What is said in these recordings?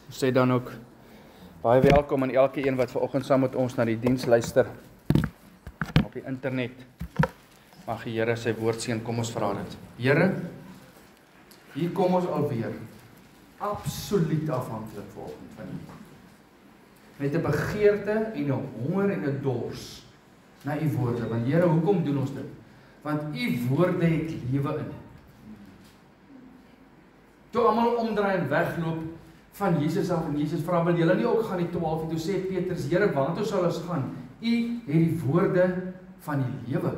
Sê dan ook baie welkom aan elke een wat vanoggend saam met ons na die diens luister op die internet. Mag die Here sy woord seën. Kom ons vra dit. Here, hier kom ons alweer absoluut afhanklik vanoggend van U. Met 'n begeerte en 'n honger en 'n dors na U woorde. Want Here, hoekom doen ons dit? Want U woorde het lewe in. Toe almal omdraai en wegloop van Jesus af, en Jesus vra, wil julle nie ook gaan die 12, en toe sê Petrus, Here, waartoe sal ons gaan? U het die woorde van die lewe.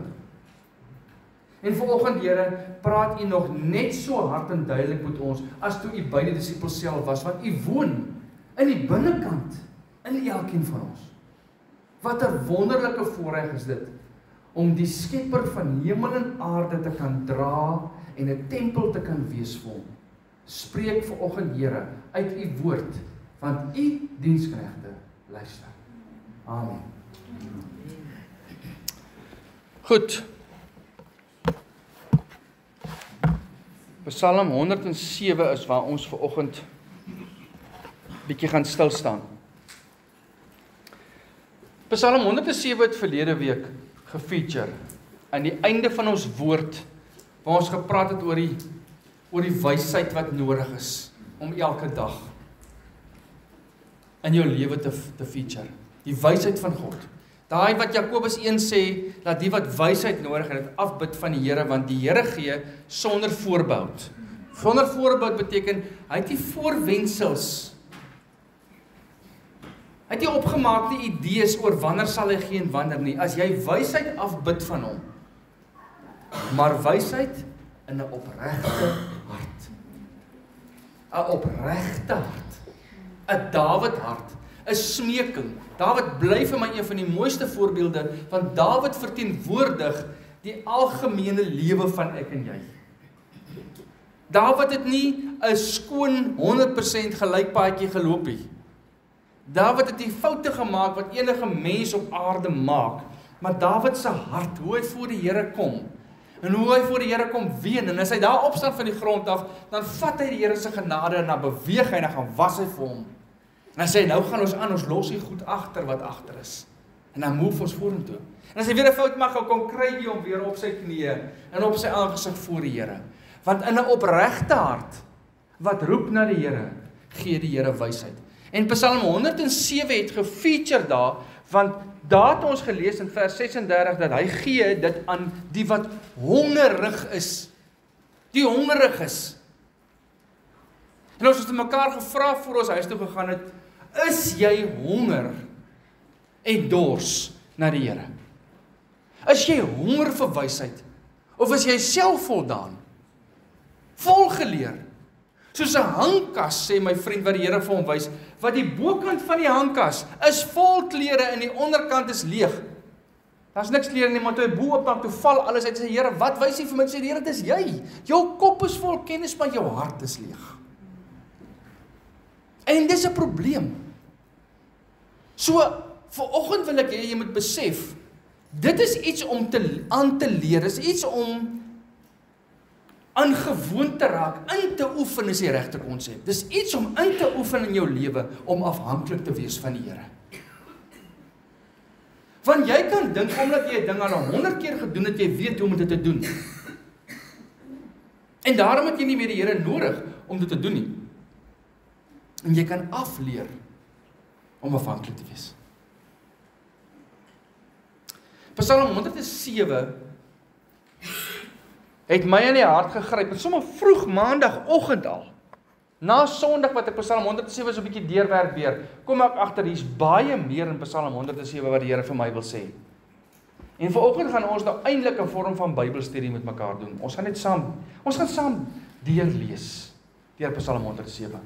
En vanoggend, Here, praat U nog net so hard en duidelik met ons, as toe U by die disippels self was, want U woon in die binnekant, in elkeen van ons. Wat 'n wonderlike voorreg is dit, om die skepper van hemel en aarde te kan dra, en 'n tempel te kan wees vir hom. Spreek vanoggend, Here, uit U woord, want U diensknegte luister. Amen. Goed. Psalm 107 is waar ons vanoggend bietjie gaan stil staan. Psalm 107 het verlede week gefeature aan die einde van ons woord, waar ons gepraat het oor die wysheid wat nodig is om elke dag in jou lewe te feature. Die wysheid van God. Daai wat Jakobus 1 sê, dat die wat wysheid nodig het, dit afbid van die Here, want die Here gee sonder voorbehoud. Sonder voorbehoud beteken, hy het nie voorwendsels. Hy het nie opgemaakte idees oor wanneer sal hy gee en wanneer nie. As jy wysheid afbid van hom, maar wysheid in 'n opregte hart. 'n opregte hart. 'n Dawid hart. 'n smeking. Dawid bly vir my een van die mooiste voorbeelde, want Dawid verteenwoordig die algemene lewe van ek en jy. Dawid het nie 'n skoon 100% gelykpaadjie geloop nie. Dawid het die foute gemaak wat enige mens op aarde maak, maar Dawid se hart, hoe hy voor die Here kom, en hoe hy voor die Here kom ween, en as hy daar opstaan van die grond af, dan vat hy die Here se genade en dan beweeg hy en dan gaan was hy vir hom. En dan sê hy, nou gaan ons aan, ons los die goed agter wat agter is. En dan move ons vorentoe. En as hy weer 'n fout maak, kom kry hy hom weer op sy knieë en op sy aangesig voor die Here. Want in 'n opregte hart wat roep na die Here, gee die Here wysheid. En Psalm 107 het gefeature daar, want daar het ons gelees in vers 36 dat hy gee dit aan die wat hongerig is. Die hongerig is. En ons het mekaar gevra voor ons huis toe gegaan het, is jy honger en dors na die Here? Is jy honger vir wysheid? Of is jy selfvoldaan? Volgeleer? Soos 'n hangkas, sê my vriend wat die Here vir hom wys, wat die bokant van die hangkas is vol klere en die onderkant is leeg. Daar's niks klere nie, maar toe hy bo op maak, toe val alles uit. Sy Here, wat wys hy vir my? Sê die Here, dit is jy. Jou kop is vol kennis, maar jou hart is leeg. En dis 'n probleem. So, vanoggend wil ek hê jy moet besef, dit is iets om aan te leer, dis iets om aan gewoon te raak, in te oefen is die regte konsep. Dis iets om in te oefen in jou lewe, om afhanklik te wees van die Here. Want jy kan dink, omdat jy 'n ding al 100 keer gedoen het, jy weet hoe om dit te doen. En daarom het jy nie meer die Here nodig om dit te doen nie. En jy kan afleer om afhanklik te wees. Psalm 107 het my in die hart gegryp, en sommer vroeg maandagooggend al, na Sondag wat ek Psalm 107 so 'n bietjie deurwerk weer, kom ek agter, hier's baie meer in Psalm 107 wat die Here vir my wil sê. En vanoggend gaan ons nou eintlik 'n vorm van Bybelstudie met mekaar doen. Ons gaan saam deurlees deur Psalm 107.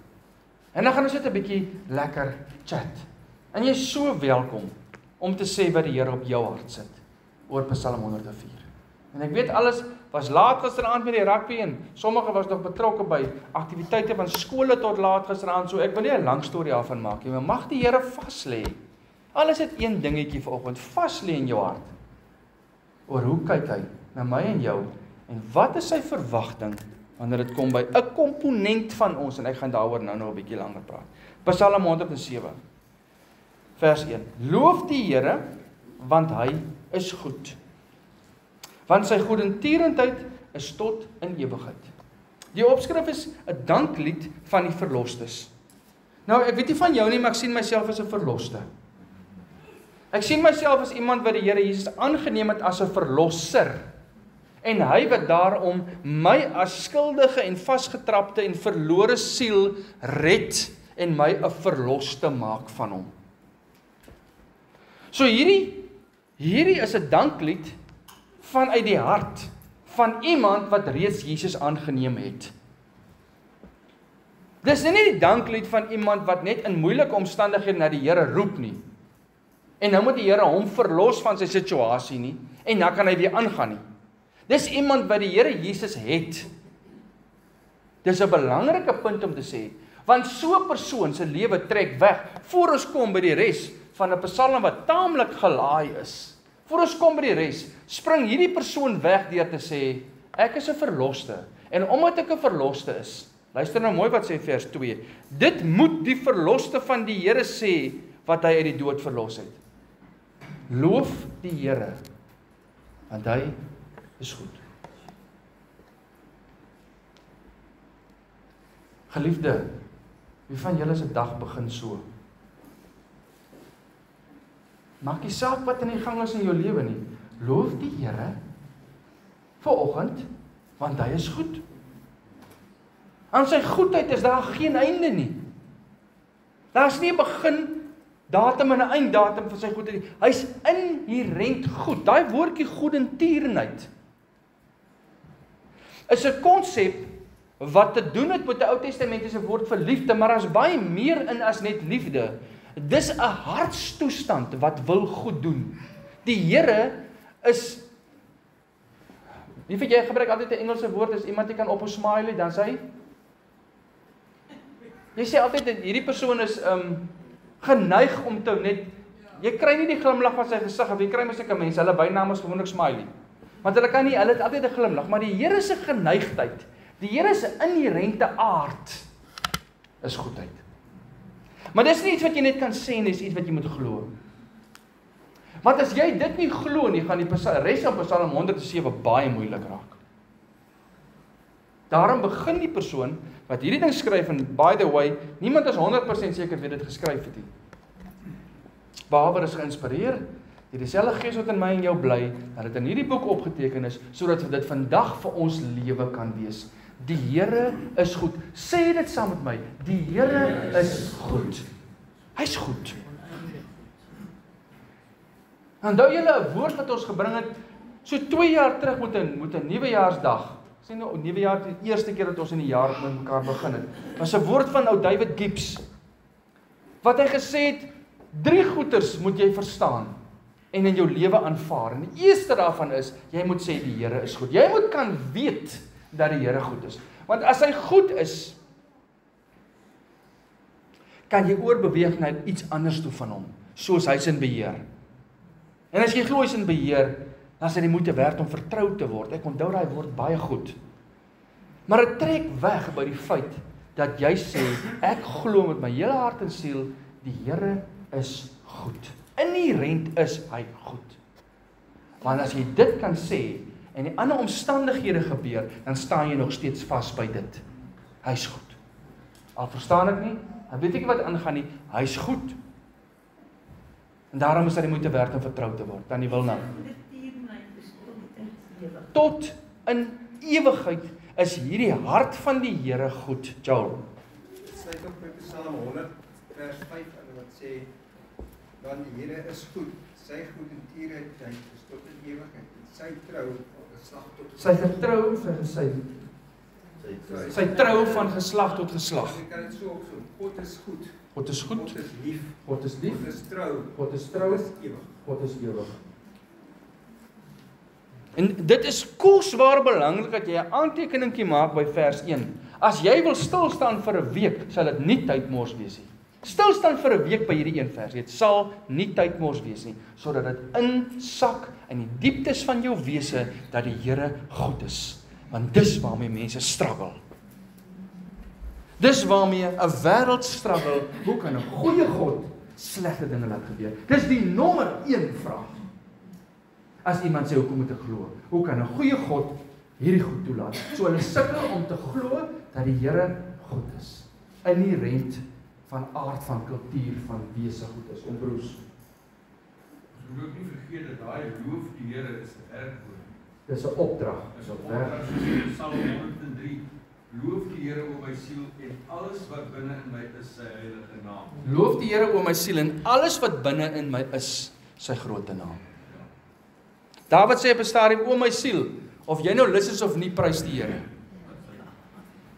En dan gaan ons net 'n bietjie lekker chat. En jy is so welkom om te sê wat die Here op jou hart sit oor Psalm 104. En ek weet alles was laat gisteraand met die rugby en sommige was nog betrokke by aktiwiteite van skole tot laat gisteraand, so ek wil nie 'n lang storie daarvan maak nie, maar mag die Here vas lê. Alles het een dingetjie vanoggend, vas lê in jou hart. Oor hoe kyk hy na my en jou en wat is sy verwagting wanneer dit kom by 'n komponent van ons, en ek gaan daaroor nou 'n bietjie langer praat. Psalm 107, vers 1. Loof die Here, want hy is goed. Want sy goedertierenheid is tot in ewigheid. Die opskrif is 'n danklied van die verlostes. Nou, ek weet nie van jou nie, maar ek sien myself as 'n verloste. Ek sien myself as iemand wat die Here Jesus aangeneem het as 'n verlosser. En hy wat daarom my as skuldige en vasgetrapte en verlore siel red en my 'n verloste maak van hom. So hierdie is 'n danklied vanuit die hart van iemand wat reeds Jesus aangeneem het. Dis nie die danklied van iemand wat net in moeilike omstandighede na die Here roep nie. En nou moet die Here hom verlos van sy situasie nie, en dan kan hy weer aangaan nie. Dis iemand wat die Here Jesus het. Dis 'n belangrike punt om te sê, want so 'n persoon se lewe trek weg, voor ons kom by die res van 'n psalm wat taamlik gelaai is. Voor ons kom by die res, spring hierdie persoon weg deur te sê, ek is 'n verloste, en omdat ek 'n verloste is, luister nou mooi wat sê vers 2, dit moet die verloste van die Here sê, wat hy uit die dood verlos het. Loof die Here, want hy is goed. Geliefde, wie van julle se dag begin so? Maak nie saak wat in die gang is in jou lewe nie. Loof die Here vanoggend, want hy is goed. Aan sy goedheid is daar geen einde nie. Daar is nie 'n begin datum en 'n einddatum vir sy goedheid nie. Hy's inherent goed. Daai woordjie goedertierenheid is 'n konsep wat te doen het met 'n Ou Testamentiese woord vir liefde, maar daar's baie meer in as net liefde. Dis 'n hartstoestand wat wil goed doen. Die Here is, wie weet jy gebruik altyd 'n Engelse woord, as iemand jy kan op 'n smiley, dan sê jy sê altyd hierdie persoon is geneig om te net, jy kry nie die glimlag van sy gesig, of jy kry mos sulke mense, hulle bynaam is gewoonlik smiley. Want hulle het altyd 'n glimlag, maar die Here se geneigtheid, die Here se inherente aard is goedheid. Maar dis nie iets wat jy net kan sê nie, dis iets wat jy moet glo. Want as jy dit nie glo nie, gaan die res van Psalm 107 baie moeilik raak. Daarom begin die persoon wat hierdie ding skryf, en by the way, niemand is 100% seker wie dit geskryf het nie. Behalwe is geïnspireer deur dieselfde Gees wat in my en jou bly, dat dit in hierdie boek opgeteken is, sodat dit vandag vir ons lewe kan wees. Die Here is goed. Sê dit saam met my. Die Here is goed. Hy's goed. Onthou julle 'n woord wat ons gebring het so 2 jaar terug met 'n nuwejaarsdag. Sien nou, nuwejaar die eerste keer dat ons in die jaar met mekaar begin het. Was 'n woord van ou David Gibbs. Wat hy gesê het, 3 goeters moet jy verstaan en in jou lewe aanvaar. En die eerste daarvan is, jy moet sê die Here is goed. Jy moet kan weet dat die Here goed is. Want as hy goed is, kan jy oorbeweeg na iets anders toe van hom, soos hy's in beheer. En as jy glo hy's in beheer, dan is dit die moeite werd om vertrou te word. Ek onthou daai woord baie goed. Maar dit trek weg by die feit dat jy sê, ek glo met my hele hart en siel, die Here is goed. Inherent is hy goed. Want as jy dit kan sê, en die ander omstandighede gebeur, dan staan jy nog steeds vas by dit. Hy's goed. Al verstaan ek nie, dan weet ek nie wat aangaan nie, hy's goed. En daarom is dit die moeite werd om vertrou te word. Dan die wil nou. Tot in ewigheid is hierdie hart van die Here goed. Joel. Sluit op met Psalm 100 vers 5 en wat sê, want die Here is goed, sy goedertierenheid is tot in ewigheid, en sy trou van geslag tot geslag. Sy getrou sy trou van geslag tot geslag. Jy kan dit so opsom, God is goed. God is goed. God is lief. God is lief. God is trou. God is trou. God is ewig. God is ewig. En dit is kosbaar belangrik dat jy 'n aantekeningkie maak by vers 1. As jy wil stil staan vir 'n week, sal dit nie tydmors wees nie. Stil staan vir 'n week by hierdie een vers. Dit sal nie tydmors wees nie, sodat dit insak in die dieptes van jou wese dat die Here goed is. Want dis waarmee mense struggle. Dis waarmee 'n wêreld struggle. Hoe kan 'n goeie God slegte dinge laat gebeur? Dis die nommer 1 vraag. As iemand sê, hoekom moet ek glo? Hoe kan 'n goeie God hierdie goed toelaat? So hulle sukkel om te glo dat die Here goed is. Inherent van aard, van kultuur, van wese goed is. Broers. Ons moet ook nie vergeet dat daai loof die Here is 'n werkwoord. Dis 'n opdrag. Dis 'n opdrag. Soos Psalm 103. Loof die Here o my siel en alles wat binne in my is sy heilige naam. Loof die Here o my siel en alles wat binne in my is sy groote naam. Dawid sê op 'n stadium, o my siel, of jy nou lus is of nie, prys die Here.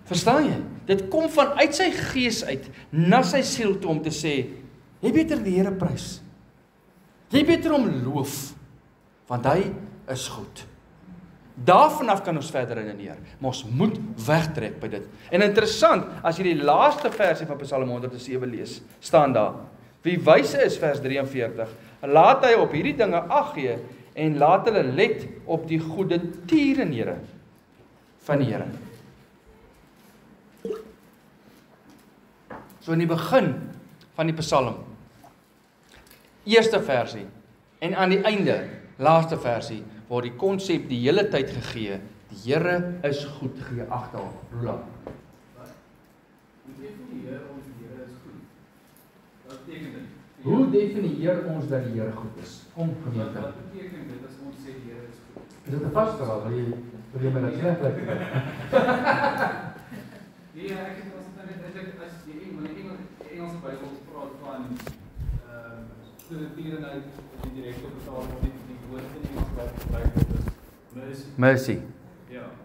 Verstaan jy? Dit kom vanuit sy gees uit na sy siel toe om te sê, jy beter die Here prys. Jy beter hom loof, want hy is goed. Daarvanaf kan ons verder redeneer, maar ons moet wegtrek by dit. En interessant, as jy die laaste versie van Psalm 107 lees, staan daar, wie wys is, vers 43, laat hy op hierdie dinge ag gee, en laat hulle let op die goeie tierenhede van die Here. So in die begin van die Psalm, eerste versie, en aan die einde, laaste versie, word die konsep die hele tyd gegee, die Here is goed, gee ag daarop. Roland. Hoe definieer ons dat die Here goed is? Kom, gemeente. Wat beteken dit as ons sê die Here is goed? Is dit 'n vasvraag? Wil jy my dat sleg laat? Nee, ek het as die Engelse Bybel praat van tierenheid, die direkte vertaling of die woord in Engels wat gebruik word is mercy. Mercy.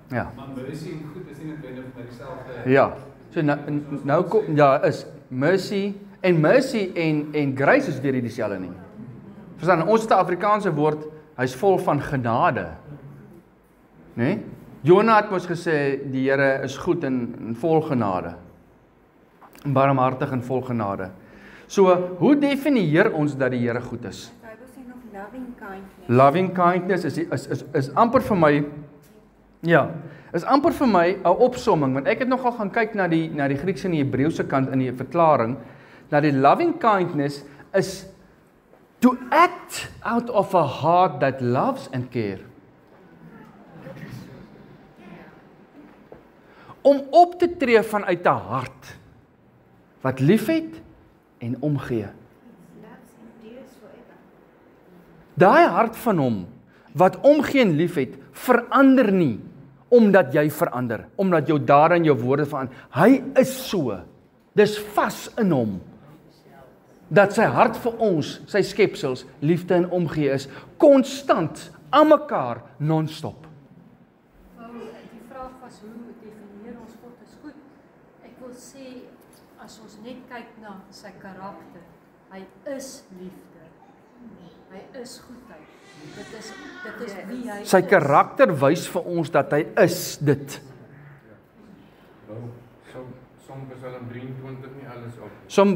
Ja. Maar mercy en goed is nie noodwendig met dieselfde. Ja. So nou kom is mercy en grace is weer dieselfde nie. Verstaan, ons het 'n Afrikaanse woord, hy's vol van genade. Né? Jonah het mos gesê die Here is goed en vol genade. En barmhartig en vol genade. So, hoe definieer ons dat die Here goed is? Die Bybel sê nog loving kindness. Loving kindness is amper vir my, is amper vir my 'n opsomming, want ek het nogal gaan kyk na die Griekse en die Hebreëse kant in die verklaring, dat die loving kindness is to act out of a heart that loves and care. Om op te tree vanuit 'n hart wat liefhet en omgee. Daai hart van hom wat omgee en liefhet, verander nie omdat jy verander, omdat jou dade en jou woorde verander. Hy is so. Dis vas in hom. Dat sy hart vir ons, sy skepsels, liefde en omgee is, konstant, aan mekaar, non-stop. Die vraag was, hoe definieer ons God is goed? Ek wil sê, as ons net kyk na sy karakter, hy is liefde. Hy is goedheid. Dit is wie hy is. Sy karakter wys vir ons dat hy is dit. Psalm 23 nie alles op.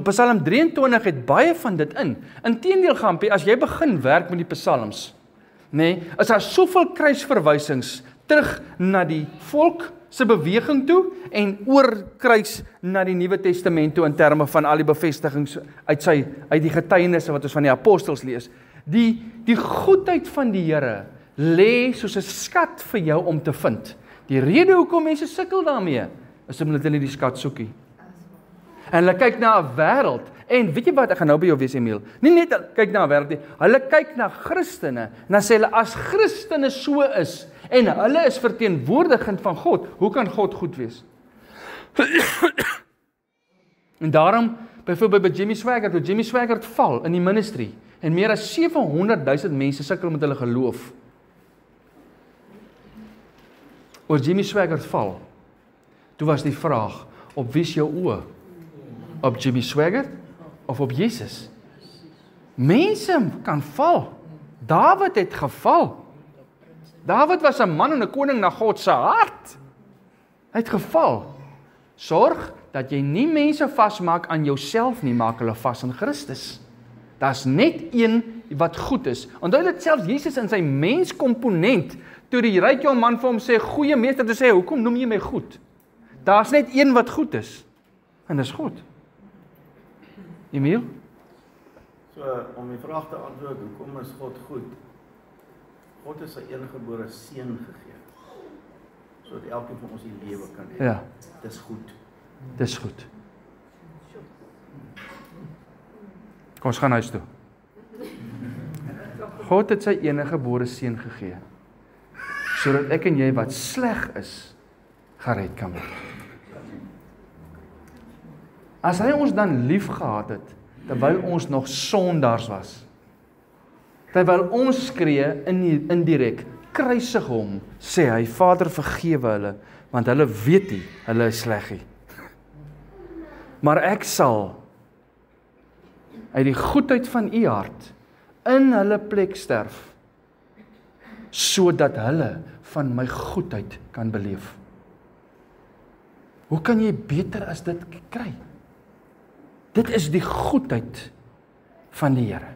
Psalm 23 het baie van dit in. Inteendeel, Gampie, as jy begin werk met die psalms, is daar soveel kruisverwysings terug na die volk se beweging toe en oorkruis na die Nuwe Testament toe in terme van al die bevestigings uit die getuienisse wat ons van die apostels lees. Die goedheid van die Here lê soos 'n skat vir jou om te vind. Die rede hoekom mense sukkel daarmee is omdat hulle die skat soekie. En hulle kyk na 'n wêreld, en weet jy wat, ek gaan nou by jou wees, Emiel, nie net kyk na 'n wêreld nie, hulle kyk na Christene, en dan sê hulle, as Christene so is, en hulle is verteenwoordigend van God, hoe kan God goed wees? En daarom, byvoorbeeld by Jimmy Swaggart, toe Jimmy Swaggart val in die ministry, en meer as 700,000 mense sukkel met hulle geloof, oor Jimmy Swaggart val, toe was die vraag, op wie is jou oë? Op Jimmy Swaggart of op Jesus? Mense kan val. Dawid het geval. Dawid was 'n man en 'n koning na God se hart. Hy het geval. Sorg dat jy nie mense vasmaak aan jouself nie, maak hulle vas aan Christus. Daar's net een wat goed is. Onthou dat selfs Jesus in sy menskomponent toe die ryk jong man vir hom sê, goeie meester, toe sê hy, hoekom noem jy my goed? Daar's net een wat goed is, en dis God. Emiel? So, om die vraag te antwoord, hoekom is God goed? God is sy eniggebore seun gegee, sodat elkeen van ons die lewe kan hê. Ja. Dis goed. Dis goed. Kom ons gaan huis toe. God het sy eniggebore seun gegee, sodat ek en jy wat sleg is, gered kan word. As hy ons dan lief gehad het, terwyl ons nog sondaars was, terwyl ons skree indirek, kruisig hom, sê hy, Vader vergewe hulle, want hulle weet nie, hulle is sleg nie. Maar ek sal uit die goedheid van u hart in hulle plek sterf, sodat hulle van my goedheid kan beleef. Hoe kan jy beter as dit kry? Dit is die goedheid van die Here.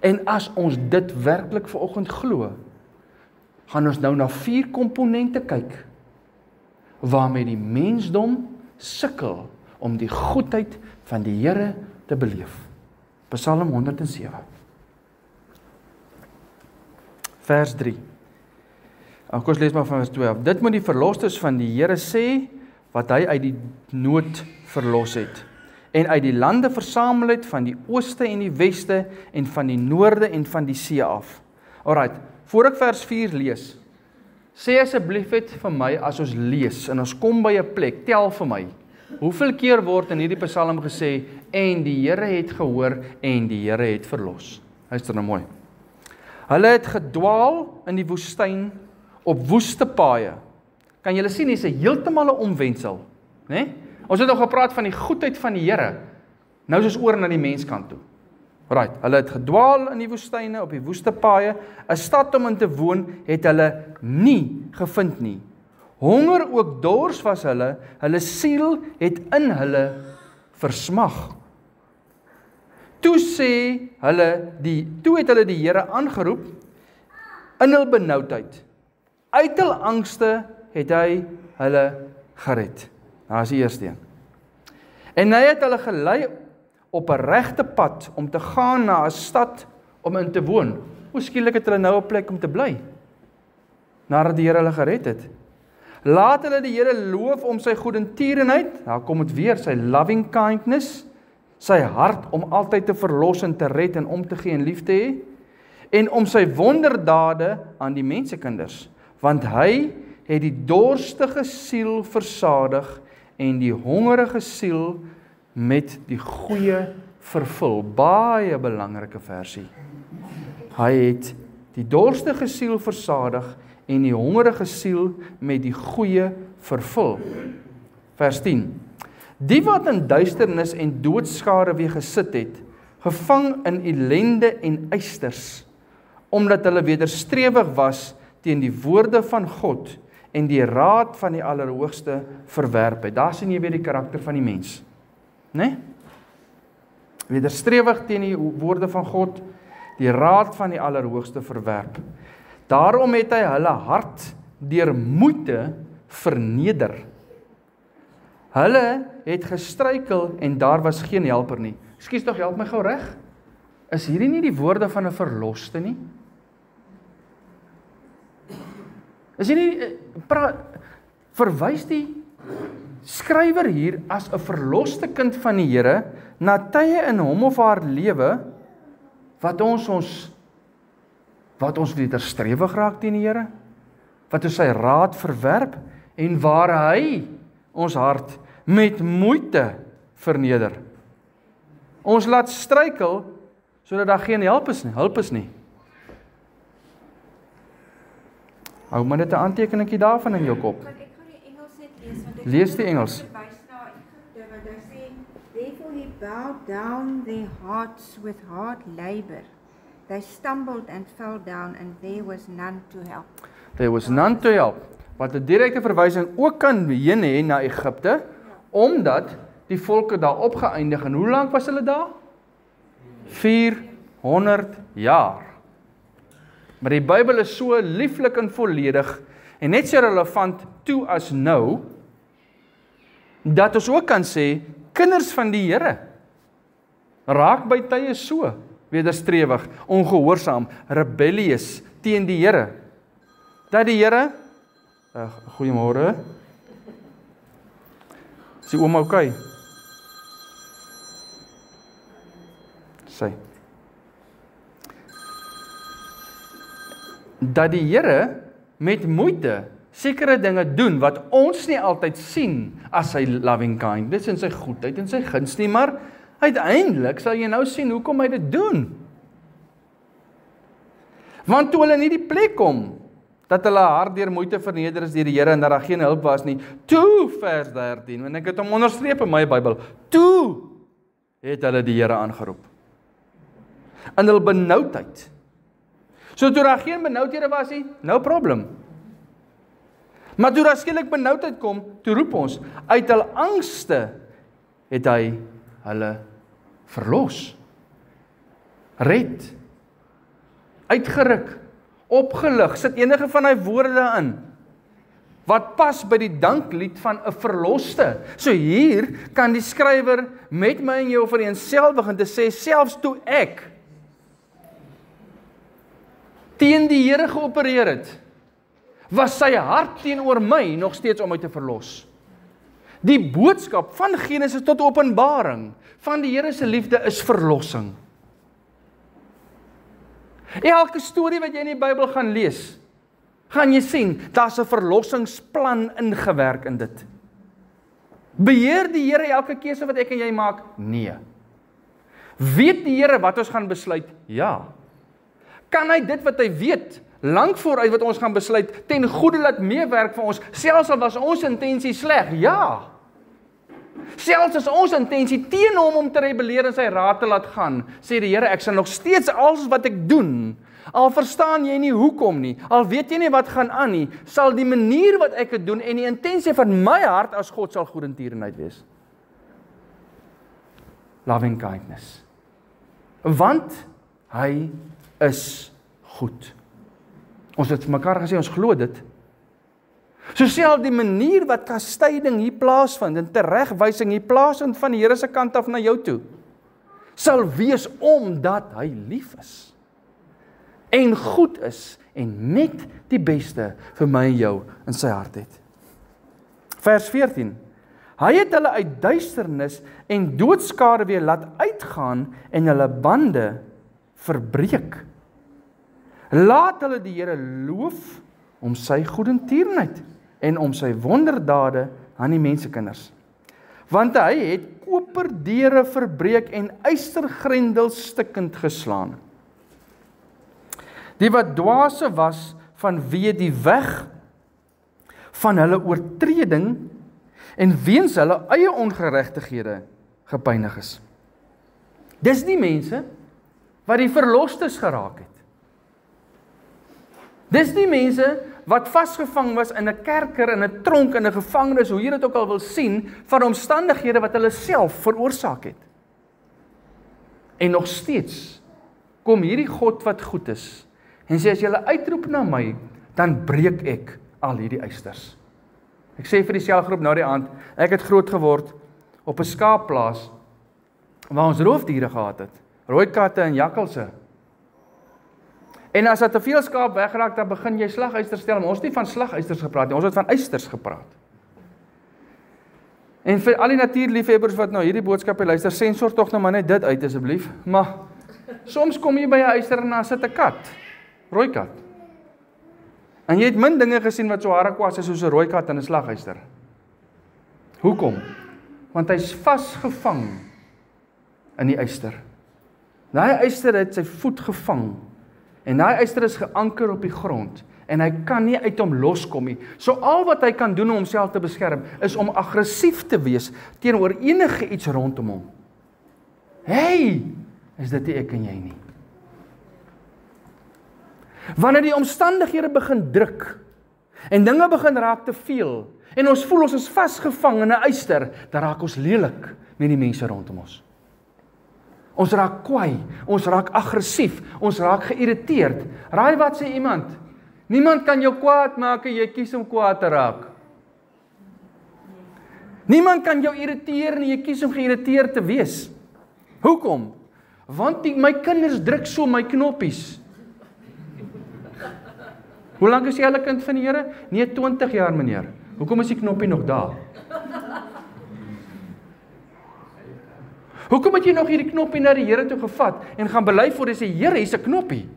En as ons dit werklik vanoggend glo, gaan ons nou na 4 komponente kyk, waarmee die mensdom sukkel om die goedheid van die Here te beleef. Psalm 107. Vers 3. Kom ons lees maar van vers 2 af. Dit moet die verlosters van die Here sê, wat hy uit die nood verlos het, en uit die lande versamel het, van die ooste en die weste, en van die noorde en van die see af. Alright, voor ek vers 4 lees, sê asseblief het vir my, as ons lees, en ons kom by 'n plek, tel vir my, hoeveel keer word in hierdie psalm gesê, en die Here het gehoor, en die Here het verlos. Luister nou mooi. Hulle het gedwaal in die woestyn, op woeste paaie. Kan julle sien, hier is 'n heeltemal 'n omwendsel, né? Ons het nog gepraat van die goedheid van die Here. Nou is ons oor na die menskant toe. Right, hulle het gedwaal in die woestyne, op die woeste paaie. 'n Stad om in te woon het hulle nie gevind nie. Honger ook dors was hulle siel het in hulle versmag. Toe het hulle die Here aangeroep in hul benoudheid. Uit hul angste het hy hulle gered. Daar is die eerste een. En hy het hulle gelei op 'n regte pad om te gaan na 'n stad om in te woon. Hoe skielik het hulle nou 'n plek om te bly, nadat die Here hulle gered het. Laat hulle die Here loof om sy goedertierenheid, daar kom dit weer, sy loving kindness, sy hart om altyd te verlos en te red en om te gee en lief te hê, en om sy wonderdade aan die mensekinders, want hy het die dorstige siel versadig en die hongerige siel met die goeie vervul. Baie belangrike versie. Hy het die dorstige siel versadig en die hongerige siel met die goeie vervul. Vers 10. Die wat in duisternis en doodskare weer gesit het, gevang in ellende en eisters, omdat hulle wederstrewig was teen die woorde van God en die raad van die Allerhoogste verwerp het. Daar sien jy weer die karakter van die mens. Né? Wederstrewig teen die woorde van God, die raad van die Allerhoogste verwerp. Daarom het hy hulle hart deur moeite verneder. Hulle het gestruikel en daar was geen helper nie. Ekskuus tog, help my gou reg. Is hierdie nie die woorde van 'n verloste nie? Is hierdie verwys die skrywer hier as 'n verloste kind van die Here na tye in hom of haar lewe wat ons wederstrewig raak teen die Here, wat ons sy raad verwerp en waar hy ons hart met moeite verneder. Ons laat struikel sodat daar geen hulp is nie. Hou maar net 'n aantekeningkie daarvan in jou kop. Maar ek gaan die Engels net lees, want Lees die Engels. verwys na Egipte, want hy sê, therefore he bowed down their hearts with hard labor. They stumbled and fell down, and there was none to help. There was none to help. Wat 'n direkte verwysing ook kan heen hê na Egipte, omdat die volke daar opgeëindig en hoe lank was hulle daar? 400 jaar. Maar die Bybel is so lieflik en volledig, en net so relevant toe as nou, dat ons ook kan sê, kinders van die Here, raak by tye so, wederstrewig, ongehoorsaam, rebellious, teen die Here, dat die Here, goeiemôre, is die oom okay? Sy. Dat die Here met moeite sekere dinge doen wat ons nie altyd sien as sy loving kindness en sy goedheid en sy guns nie, maar uiteindelik sal jy nou sien hoekom hy dit doen. Want toe hulle nie die plek kom dat hulle hart deur moeite verneder is deur die Here en dat daar geen hulp was nie, toe vers 13, en ek het hom onderstreep in my Bybel, toe het hulle die Here aangeroep. In hulle benoudheid. So toe daar geen benoudhede was nie, no problem. Maar toe daar skielik benoudheid kom, toe roep ons, uit hul angste het hy hulle verlos, red, uitgeruk, opgelig, sit enige van hy woorde daarin, wat pas by die danklied van 'n verloste. So hier kan die skrywer met my en jou vereenselwig en te sê, selfs toe ek teen die Here geopereer het, was sy hart teenoor my nog steeds om my te verlos. Die boodskap van Genesis tot Openbaring van die Here se liefde is verlossing. Elke storie wat jy in die Bybel gaan lees, gaan jy sien, daar's 'n verlossingsplan ingewerk in dit. Beheer die Here elke keuse wat ek en jy maak? Nee. Weet die Here wat ons gaan besluit? Ja. Kan hy dit wat hy weet, lank vooruit wat ons gaan besluit, ten goeie laat meewerk vir ons, selfs al was ons intensie sleg? Ja. Selfs as ons intensie teen hom om te rebelleer en sy raad te laat gaan, sê die Here, ek sal nog steeds alles wat ek doen, al verstaan jy nie hoekom nie, al weet jy nie wat gaan aan nie, sal die manier wat ek het doen en die intensie van my hart as God sal goedertierenheid wees. Loving kindness. Want hy is goed. Ons het vir mekaar gesê, ons glo dit. So self die manier wat kastyding hier plaasvind en teregwysing hier plaasvind van die Here se kant af na jou toe, sal wees omdat hy lief is en goed is en net die beste vir my en jou in sy hart het. Vers 14. Hy het hulle uit duisternis en doodskade weer laat uitgaan en hulle bande verbreek. Laat hulle die Here loof om sy goedertierenheid en om sy wonderdade aan die mensekinders. Want hy het koperdeure verbreek en ystergrendels stikkend geslaan. Die wat dwaase was vanweë die weg van hulle oortreding en weens hulle eie ongeregtighede gepynig is. Dis die mense wat die verlostes geraak het. Dis die mense wat vasgevang was in 'n kerker, in 'n tronk, in 'n gevangenis, hoe jy dit ook al wil sien, van omstandighede wat hulle self veroorsaak het. En nog steeds kom hierdie God wat goed is en sê, as julle uitroep na my, dan breek ek al hierdie eisters. Ek sê vir die selgroep nou die aand, ek het groot geword op 'n skaapplaas waar ons roofdiere gehad het, rooi katte en jakkalse. En as daar te veel skaap wegraak, dan begin jy slagysters stel, maar ons het nie van slagysters gepraat nie, ons het van eisters gepraat. En vir al die natuurliefhebbers wat nou hierdie boodskap luister, sensor tog nou maar net dit uit asseblief, maar soms kom jy by 'n eyster en daar sit 'n kat, rooi kat. En jy het min dinge gesien wat so harekwas is soos 'n rooi kat en 'n slagyster. Hoekom? Want hy's vasgevang in die eyster. Daai eyster het sy voet gevang. En daai eyster is geanker op die grond. En hy kan nie uit hom loskom nie. So al wat hy kan doen om homself te beskerm, is om aggressief te wees teenoor enige iets rondom hom. Hey, is dit nie ek en jy nie. Wanneer die omstandighede begin druk, en dinge begin raak te veel, en ons voel ons is vasgevang in 'n eyster, dan raak ons lelik met die mense rondom ons. Ons raak kwaai, ons raak aggressief, ons raak geïrriteerd. Raai wat sê iemand? Niemand kan jou kwaad maak en jy kies om kwaad te raak. Niemand kan jou irriteer en jy kies om geïrriteerd te wees. Hoekom? Want my kinders druk so my knoppies. Hoe lank is jy al 'n kind van die Here? Nee, 20 jaar meneer. Hoekom is die knoppie nog daar? Hoekom het jy nog hierdie knoppie na die Here toe gevat en gaan bely voor hy sê, Here, hier's 'n knoppie.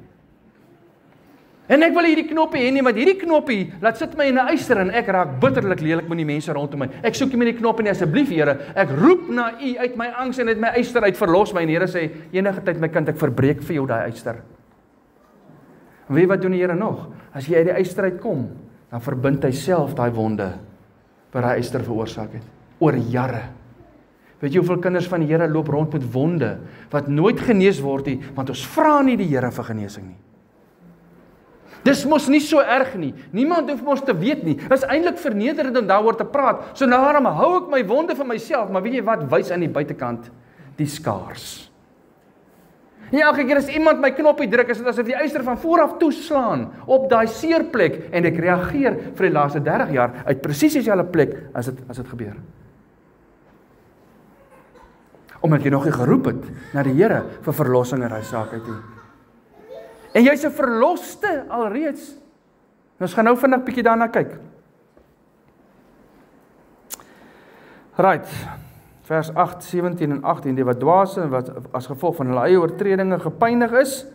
En ek wil hierdie knoppie hê nie, want hierdie knoppie laat sit my in 'n yster en ek raak bitterlik lelik met die mense rondom my. Ek soek nie meer die knoppie nie, asseblief Here. Ek roep na U uit my angs en uit my yster uit, verlos my. En die Here sê, enige tyd my kind, ek verbreek vir jou daai yster. En weet wat doen die Here nog? As jy uit die yster uitkom, dan verbind hy self daai wonde wat daai yster veroorsaak het. Oor jare. Weet jy hoeveel kinders van die Here loop rond met wonde wat nooit genees word nie, want ons vra nie die Here vir genesing nie. Dis mos nie so erg nie. Niemand hoef mos te weet nie. Dit is eintlik vernederend om daaroor te praat. So daarom hou ek my wonde vir myself, maar weet jy wat wys aan die buitekant? Die skaars. En elke keer as iemand my knoppie druk, is dit asof die yster van voor af toeslaan op daai seerplek en ek reageer vir die laaste 30 jaar uit presies dieselfde plek as dit gebeur. Omdat jy nog nie geroep het na die Here vir verlossing in daai saak uit nie. En jy's 'n verloste alreeds. Ons gaan nou vinnig bietjie daarna kyk. Right. Vers 8, 17 en 18, die wat dwaase en wat as gevolg van hulle eie oortredinge gepynig is,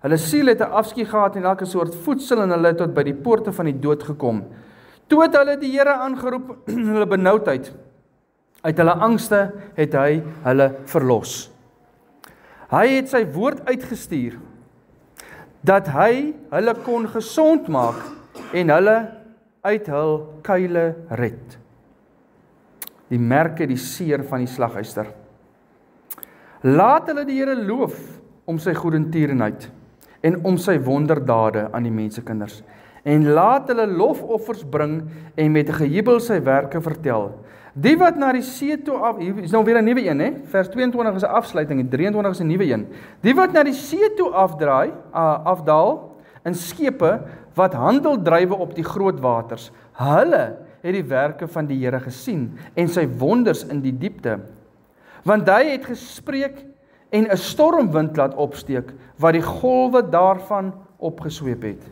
hulle siel het 'n afskie gehad en elke soort voedsel en hulle het tot by die poorte van die dood gekom. Toe het hulle die Here aangeroep in hulle benoudheid. Uit hulle angste het hy hulle verlos. Hy het sy woord uitgestuur, dat hy hulle kon gesond maak en hulle uit hul kuile red. Die merke, die seer van die slaghuister. Laat hulle die Here loof om sy goedertierenheid en om sy wonderdade aan die mensekinders. En laat hulle lofoffers bring en met gejubel sy werke vertel. Die wat na die see toe af, hier is nou weer 'n nuwe een, hè? Vers 22 is 'n afsluiting en 23 is 'n nuwe een. Die wat na die see toe afdaal in skepe wat handel drywe op die groot waters. Hulle het die werke van die Here gesien en sy wonders in die diepte. Want hy het gespreek en 'n stormwind laat opsteek wat die golwe daarvan opgesweep het.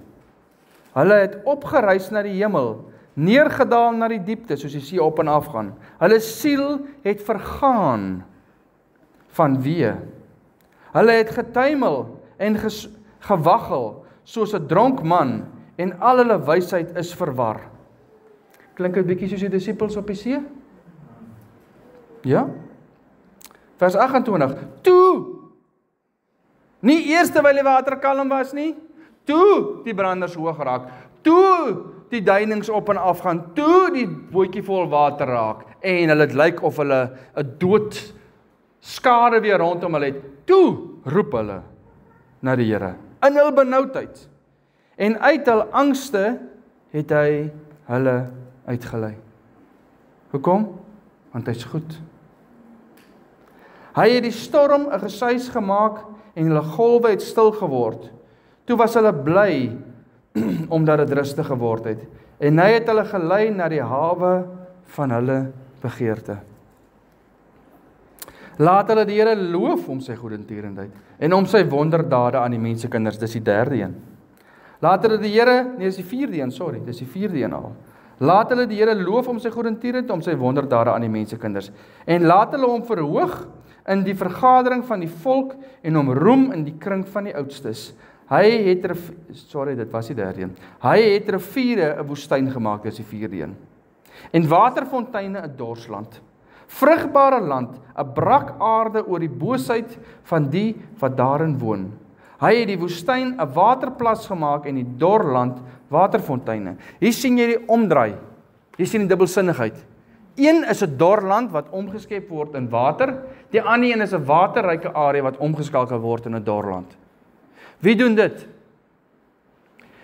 Hulle het opgereis na die hemel, neergedaal na die diepte, soos die see op en af gaan. Hulle siel het vergaan van wee. Hulle het getuimel en gewaggel, soos 'n dronk man, en al hulle wysheid is verwar. Klink dit bietjie soos die disippels op die see? Ja? Vers 28. Toe! Nie eers terwyl die water kalm was nie, toe die branders hoog raak, toe die duinings op en af gaan, toe die bootjie vol water raak, en hulle lyk of hulle 'n dood skare weer rondom hulle het, toe roep hulle na die Here, in hul benoudheid, en uit hul angste het hy hulle uitgelei. Hoekom? Want hy's goed. Hy het die storm 'n gesuis gemaak, en hulle golwe het stil geword. Toe was hulle bly, omdat dit rustig geword het. En hy het hulle gelei na die hawe van hulle begeerte. Laat hulle die Here loof om sy goedertierenheid en om sy wonderdade aan die mensekinders. Dis die derde een. Laat hulle die Here, nee, dis die vierde een, sorry, dis die vierde een al. Laat hulle die Here loof om sy goedertierenheid, om sy wonderdade aan die mensekinders. En laat hulle hom verhoog in die vergadering van die volk en hom roem in die kring van die oudstes. Hy het dit was die derde een. Hy het riviere 'n woestyn gemaak, dis die vierde een. En waterfonteine 'n dorsland. Vrugbare land, 'n brak aarde oor die boosheid van die wat daarin woon. Hy het die woestyn 'n waterplas gemaak en die dorland waterfonteine. Hier sien jy die omdraai. Hier sien die dubbelsinnigheid. Een is 'n dorland wat omgeskep word in water, die ander een is 'n waterryke area wat omgeskakel word in 'n dorland. Wie doen dit?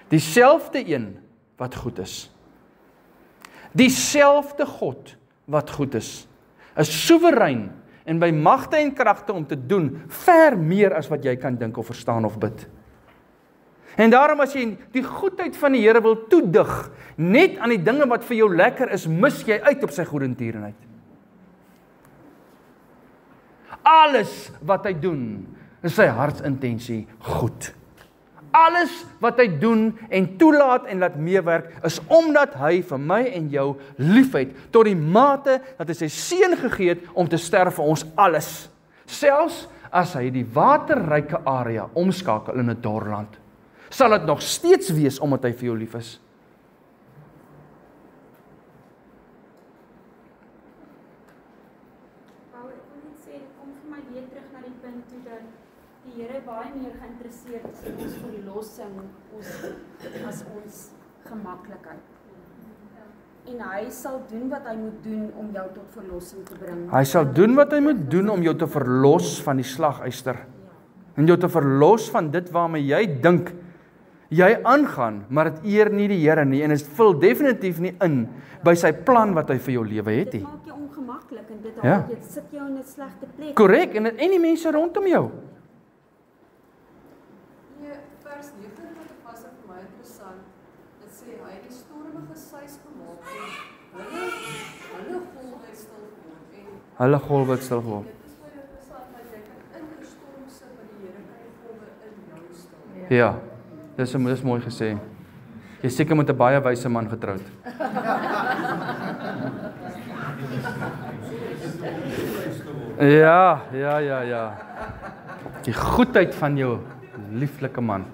Dieselfde een wat goed is. Dieselfde God wat goed is. 'n soewerein en by magte en kragte om te doen ver meer as wat jy kan dink of verstaan of bid. En daarom as jy die goedheid van die Here wil toedig, net aan die dinge wat vir jou lekker is, mis jy uit op sy goedertierenheid. Alles wat hy doen, is sy hartsintensie goed. Alles wat hy doen en toelaat en laat meewerk, is omdat hy vir my en jou liefhet, tot die mate dat hy sy seun gegee het om te sterf vir ons alles. Selfs as hy die waterryke area omskakel in 'n dorland, sal dit nog steeds wees omdat hy vir jou lief is. Ek wil net sê, kom vir my weer terug na die punt toe dat die Here baie meer geïnteresseerd is in ons verlossing as ons gemaklikheid. En hy sal doen wat hy moet doen om jou tot verlossing te bring. Hy sal doen wat hy moet doen om jou te verlos van die slaguister. En jou te verlos van dit waarmee jy dink jy aangaan, maar dit eer nie die Here nie en dit vul definitief nie in by sy plan wat hy vir jou lewe het nie. Dit maak jou ongemaklik en dit Ja. sit jou in 'n slegte plek. Korrek, en die mense rondom jou. Nee, vers 29 was vir my interessant. Dit sê hy het die storme gesuis gemaak en hulle golwe het stil geword en Hulle golwe het stil geword. dit is baie interessant dat jy kan in 'n storm sit by die Here kan die golwe in jou stil. Ja, dis mooi gesê. Jy is seker met 'n baie wyse man getroud. Ja. Die goedheid van jou lieflike man.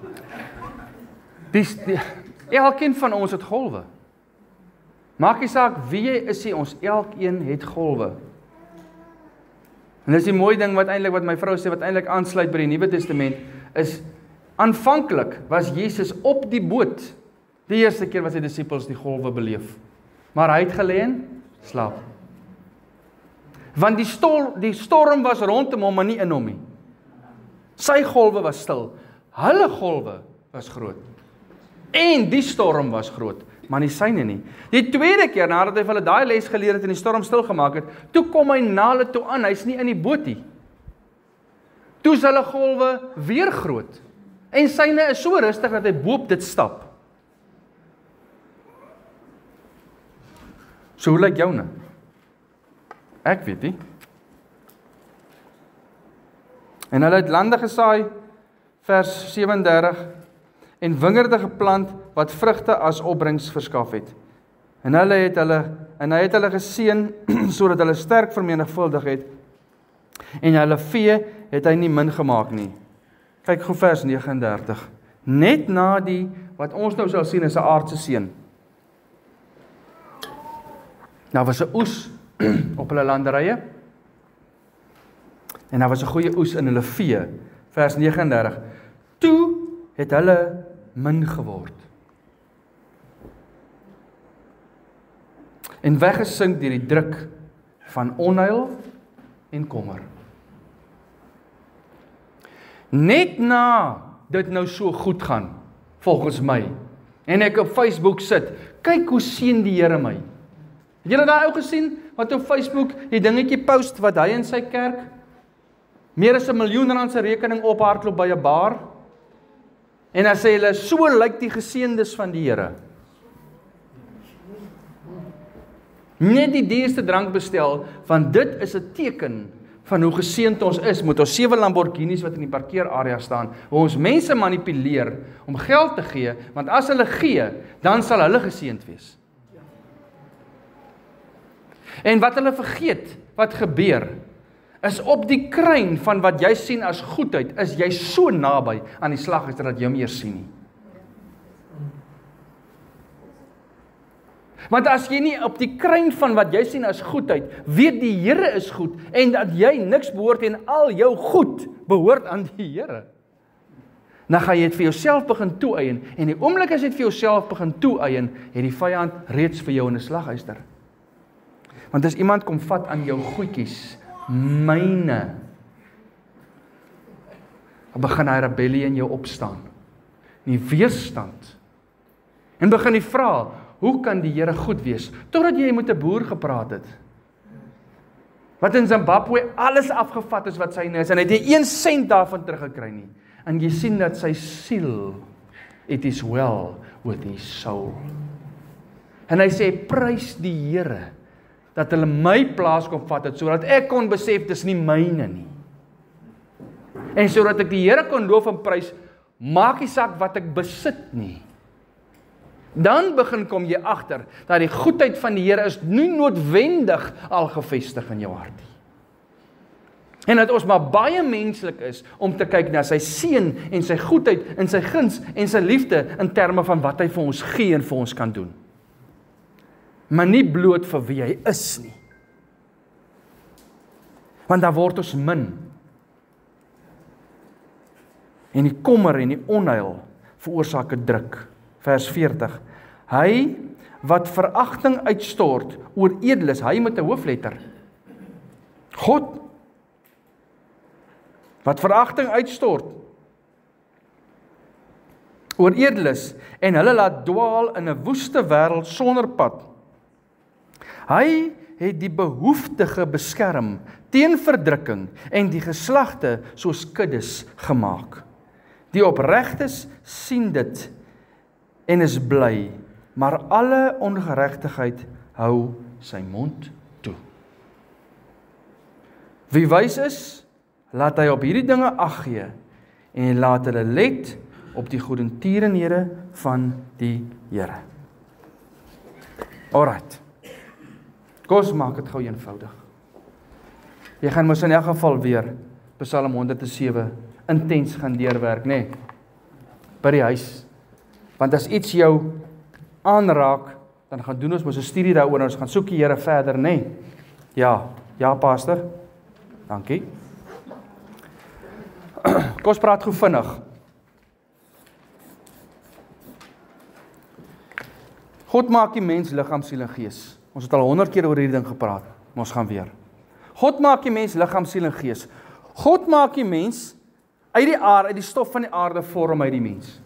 Elkeen van ons het golwe. Maak nie saak wie jy is nie, ons elkeen het golwe. En dis die mooi ding wat my vrou sê, wat eintlik aansluit by die Nuwe Testament, is aanvanklik was Jesus op die boot. Die eerste keer was sy disippels die golwe beleef. Maar hy het gelê en slaap. Want die storm was rondom hom, maar nie in hom nie. Sy golwe was stil. Hulle golwe was groot. En die storm was groot, maar nie syne nie. Die tweede keer nadat hy vir hulle daai les geleer het en die storm stil gemaak het, toe kom hy na hulle toe aan, hy's nie in die boot nie. Toe is hulle golwe weer groot. En syne is so rustig dat hy boop dit stap. So hoe lyk joune? Ek weet nie. En hulle het lande gesaai, vers 37, en wingerde geplant wat vrugte as opbrengs verskaf het. En hy het hulle geseën sodat hulle sterk vermenigvuldig het. En hulle vee het hy nie min gemaak nie. Kyk gou vers 39. Net na die wat ons nou sal sien is 'n aardse seën. Nou was 'n oes op hulle landerye. En daar was 'n goeie oes in hulle vee. Vers 39. Toe het hulle min geword. En weggesink deur die druk van onheil en kommer. Net na dit nou so goed gaan, volgens my, en ek op Facebook sit, kyk hoe seën die Here my. Het julle daai ou gesien, wat op Facebook die dingetjie post, wat hy in sy kerk, meer as 1 miljoen rand se rekening ophardloop by 'n bar, en dan sê hulle, so lyk die geseëndes van die Here. Net die duurste drank bestel, want dit is 'n teken van hoe geseënd ons is, met ons 7 Lamborghinis wat in die parkeerarea staan, hoe ons mense manipuleer om geld te gee, want as hulle gee, dan sal hulle geseënd wees. En wat hulle vergeet, wat gebeur, is op die kruin van wat jy sien as goedheid, is jy so naby aan die slaghuister dat jy hom eers sien nie. Want as jy nie op die kruin van wat jy sien as goedheid, weet die Here is goed, en dat jy niks behoort en al jou goed behoort aan die Here, dan gaan jy dit vir jouself begin toeëien, en die oomblik as jy dit vir jouself begin toeëien, het die vyand reeds vir jou in 'n slaghuister. Want as iemand kom vat aan jou goedjies, myne, dan begin hy rebellie in jou opstaan, die weerstand, en begin die vraag, hoe kan die Here goed wees, totdat jy met 'n boer gepraat het? wat in Zimbabwe alles afgevat is wat syne is, en hy het nie 1 sent daarvan teruggekry nie. En jy sien dat sy siel, it is well with his soul. En hy sê, prys die Here, dat hulle my plaas kon vat het, sodat ek kon besef, dis nie myne nie. En sodat ek die Here kon loof en prys, maak nie saak wat ek besit nie. Dan begin kom jy agter, dat die goedheid van die Here is nie noodwendig al gevestig in jou hart nie. En dat ons maar baie menslik is, om te kyk na sy seën, en sy goedheid, en sy guns, en sy liefde, in terme van wat hy vir ons gee, en vir ons kan doen. Maar nie bloot vir wie hy is nie. Want dan word ons min. En die kommer en die onheil veroorsaak 'n druk. Vers 40. Hy wat veragting uitstort oor edeles, hy met 'n hoofletter. God wat veragting uitstort oor edeles en hulle laat dwaal in 'n woeste wêreld sonder pad. Hy het die behoeftige beskerm teen verdrukking en die geslagte soos kuddes gemaak. Die opregtes sien dit en is bly, maar alle ongeregtigheid hou sy mond toe. Wie wys is, laat hy op hierdie dinge ag gee en laat hulle let op die goedertierenhede van die Here. Alright. Kom ons maak dit gou eenvoudig. Jy gaan mos in elk geval weer Psalm 107 intens gaan deurwerk, nê? By die huis. Want as iets jou aanraak, dan gaan doen ons mos 'n studie daaroor en ons gaan soek die Here verder, nê? Ja, pastor. Dankie. Kom ons praat gou vinnig. God maak die mens liggaam, siel en gees. Ons het al 100 keer oor hierdie ding gepraat, maar ons gaan weer. God maak die mens liggaam, siel en gees. God maak die mens uit die aarde, uit die stof van die aarde vorm hy die mens.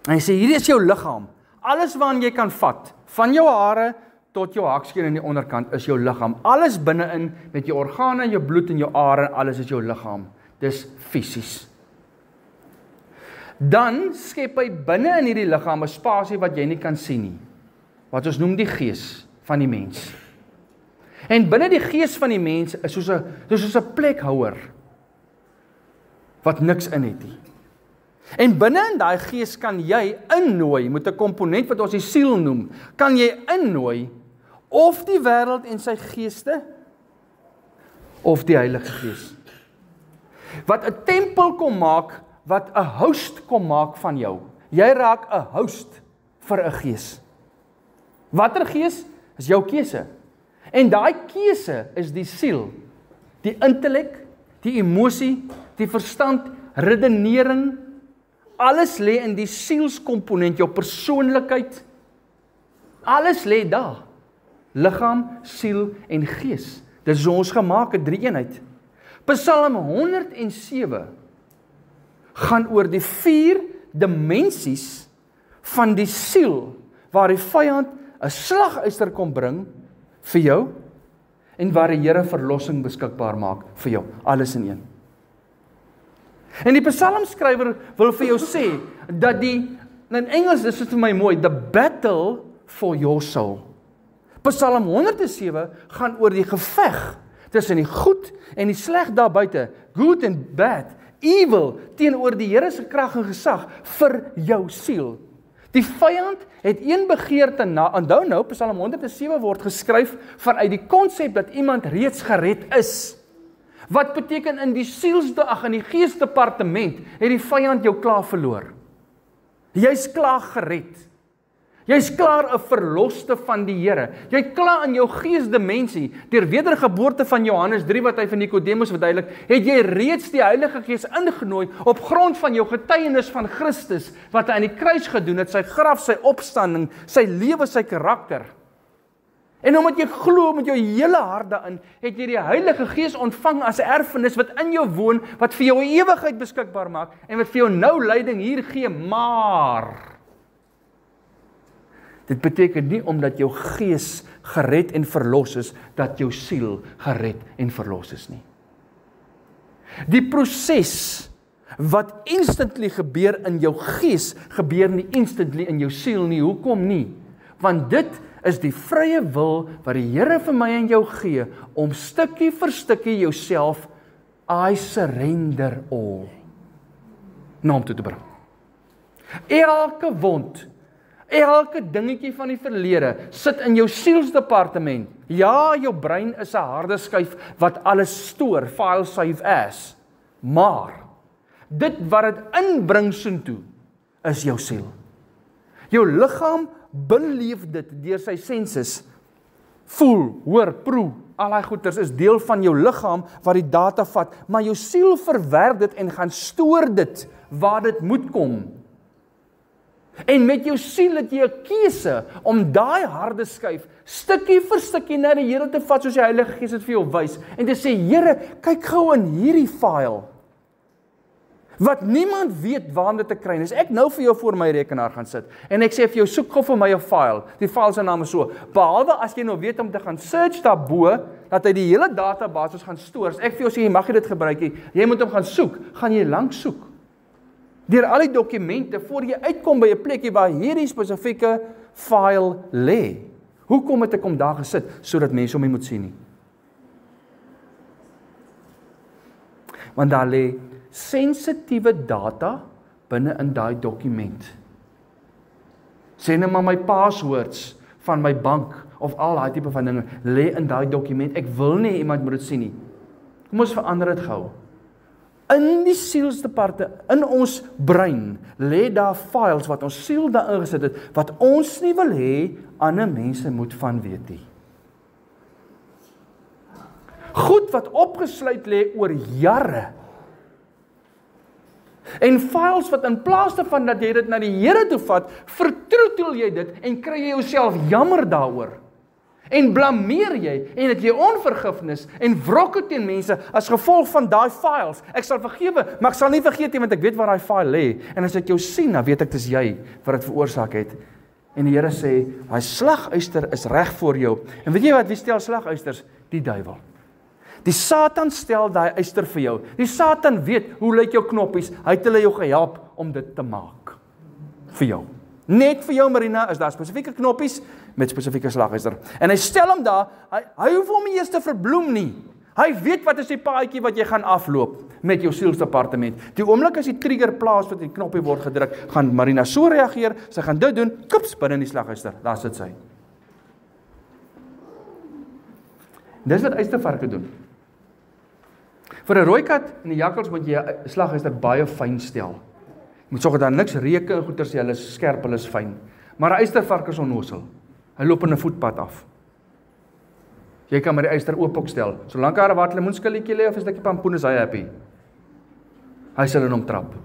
En hy sê, hierdie is jou liggaam. Alles waaraan jy kan vat, van jou hare tot jou hakskeen in die onderkant, is jou liggaam. Alles binne-in, met jou organe, jou bloed en jou are, alles is jou liggaam. Dis fisies. Dan skep hy binne in hierdie liggaam 'n spasie wat jy nie kan sien nie. Wat ons noem die gees van die mens. En binne die gees van die mens is soos 'n plekhouer wat niks in het nie. En binne in daai gees kan jy innooi met 'n komponent wat ons die siel noem. Kan jy innooi of die wêreld en sy geeste of die Heilige Gees. Wat 'n tempel kom maak, wat 'n host kom maak van jou. Jy raak 'n host vir 'n gees. Watter gees is jou keuse? En daai keuse is die siel, die intellek, die emosie, die verstand, redenering, alles lê in die sielskomponent, jou persoonlikheid. Alles lê daar. Liggaam, siel en gees. Dit is ons gemaak 'n drie-eenheid. Psalm 107 gaan oor die 4 dimensies van die siel, waar die vyand 'n slaguister kom bring vir jou, en waar die Here verlossing beskikbaar maak vir jou. Alles in een. En die psalmskrywer wil vir jou sê, dat in Engels is dit vir my mooi, the battle for your soul. Psalm 107 gaan oor die geveg tussen die goed en die sleg daar buite, good and bad, evil, teenoor die Here se krag en gesag vir jou siel. Die vyand het een begeerte na, onthou nou, Psalm 107 word geskryf vanuit die konsep dat iemand reeds gered is. Wat beteken in die in die geesdepartement, het die vyand jou klaar verloor. Jy's klaar gered. Jy's klaar 'n verloste van die Here. Jy't klaar in jou geesdimensie, deur wedergeboorte van Johannes 3 wat hy vir Nikodemus verduidelik, het jy reeds die Heilige Gees ingenooi op grond van jou getuienis van Christus, wat hy aan die kruis gedoen het, sy graf, sy opstanding, sy lewe, sy karakter. En omdat jy glo met jou hele hart daarin, het jy die Heilige Gees ontvang as 'n erfenis wat in jou woon, wat vir jou ewigheid beskikbaar maak, en wat vir jou nou leiding hier gee, maar Dit beteken nie omdat jou gees gered en verlos is, dat jou siel gered en verlos is nie. Die proses wat instantly gebeur in jou gees, gebeur nie instantly in jou siel nie. Hoekom nie? Want dit is die vrye wil wat die Here vir my en jou gee, om stukkie vir stukkie jouself, I surrender all, na hom toe te bring. Elke wond, elke dingetjie van die verlede, sit in jou sielsdepartement. Ja, jou brein is 'n harde skyf, wat alles stoor, file save as, maar, dit wat dit inbring soontoe, is jou siel. Jou liggaam beleef dit deur sy senses, voel, hoor, proe, al die goeders is deel van jou liggaam wat die data vat, maar jou siel verwerk dit en gaan stoor dit waar dit moet kom. En met jou siel het jy 'n keuse om daai harde skyf stukkie vir stukkie na die Here te vat, soos die Heilige Gees dit vir jou wys, en te sê, Here, kyk gou in hierdie file, wat niemand weet waar om dit te kry. As ek nou vir jou voor my rekenaar gaan sit, en ek sê vir jou, soek gou vir my 'n file, die file se naam is so, behalwe as jy nou weet om te gaan search daarbo, dat hy die hele database gaan stoor, as ek vir jou sê, jy mag nie dit gebruik nie, jy moet hom gaan soek, gaan jy lank soek, deur al die dokumente, voor jy uitkom by 'n plekkie waar hierdie spesifieke file lê. Hoekom het ek hom daar gesit? Sodat mense hom nie moet sien nie. Want daar lê sensitiewe data binne in daai dokument. Sê nou maar my passwords van my bank, of al daai tipe van dinge, lê in daai dokument. Ek wil nie iemand moet dit sien nie. Kom ons verander dit gou. In die sielsdeparte, in ons brein, lê daar files wat ons siel daar ingesit het, wat ons nie wil hê ander mense moet van weet nie. Goed wat opgesluit lê oor jare. En files wat in plaas daarvan dat jy dit na die Here toe vat, vertroetel jy dit en kry jy jouself jammer daaroor. En blameer jy, en het jy onvergifnis en wrokke teen mense as gevolg van daai files. Ek sal vergewe, maar ek sal nie vergeet nie, want ek weet waar daai file lê. En as ek jou sien, dan weet ek dis jy wat dit veroorsaak het. En die Here sê, daai slaguister is reg voor jou. En weet jy wat, wie stel slaguisters? Die duiwel. Die Satan stel daai uister vir jou. Die Satan weet hoe lyk jou knoppies. Hy het hulle jou gehelp om dit te maak. Vir jou. Net vir jou, Marina, is daar spesifieke knoppies met spesifieke slaguister. En hy stel hom daar, hy hoef hom nie eers te verbloem nie. Hy weet wat is die paadjie wat jy gaan afloop met jou sielsdepartement. Die oomblik as die trigger plaas wat die knoppie word gedruk, gaan Marina so reageer, sy gaan dit doen, kips binne in die slaguister. Daar sit sy. Dis wat uistervarke doen. Vir 'n rooi kat en 'n jakkals moet jy 'n slaguister baie fyn stel. Jy moet sorg dat daar niks reuke en goeters, hulle is skerp, hulle is fyn. Maar 'n uistervark is onnosel. Hy loop in 'n voetpad af. Jy kan maar die uister oop ook stel. Solank daar 'n wat lemoenskilletjie lê of 'n stukkie pampoen, is hy happy. Hy sal in hom trap.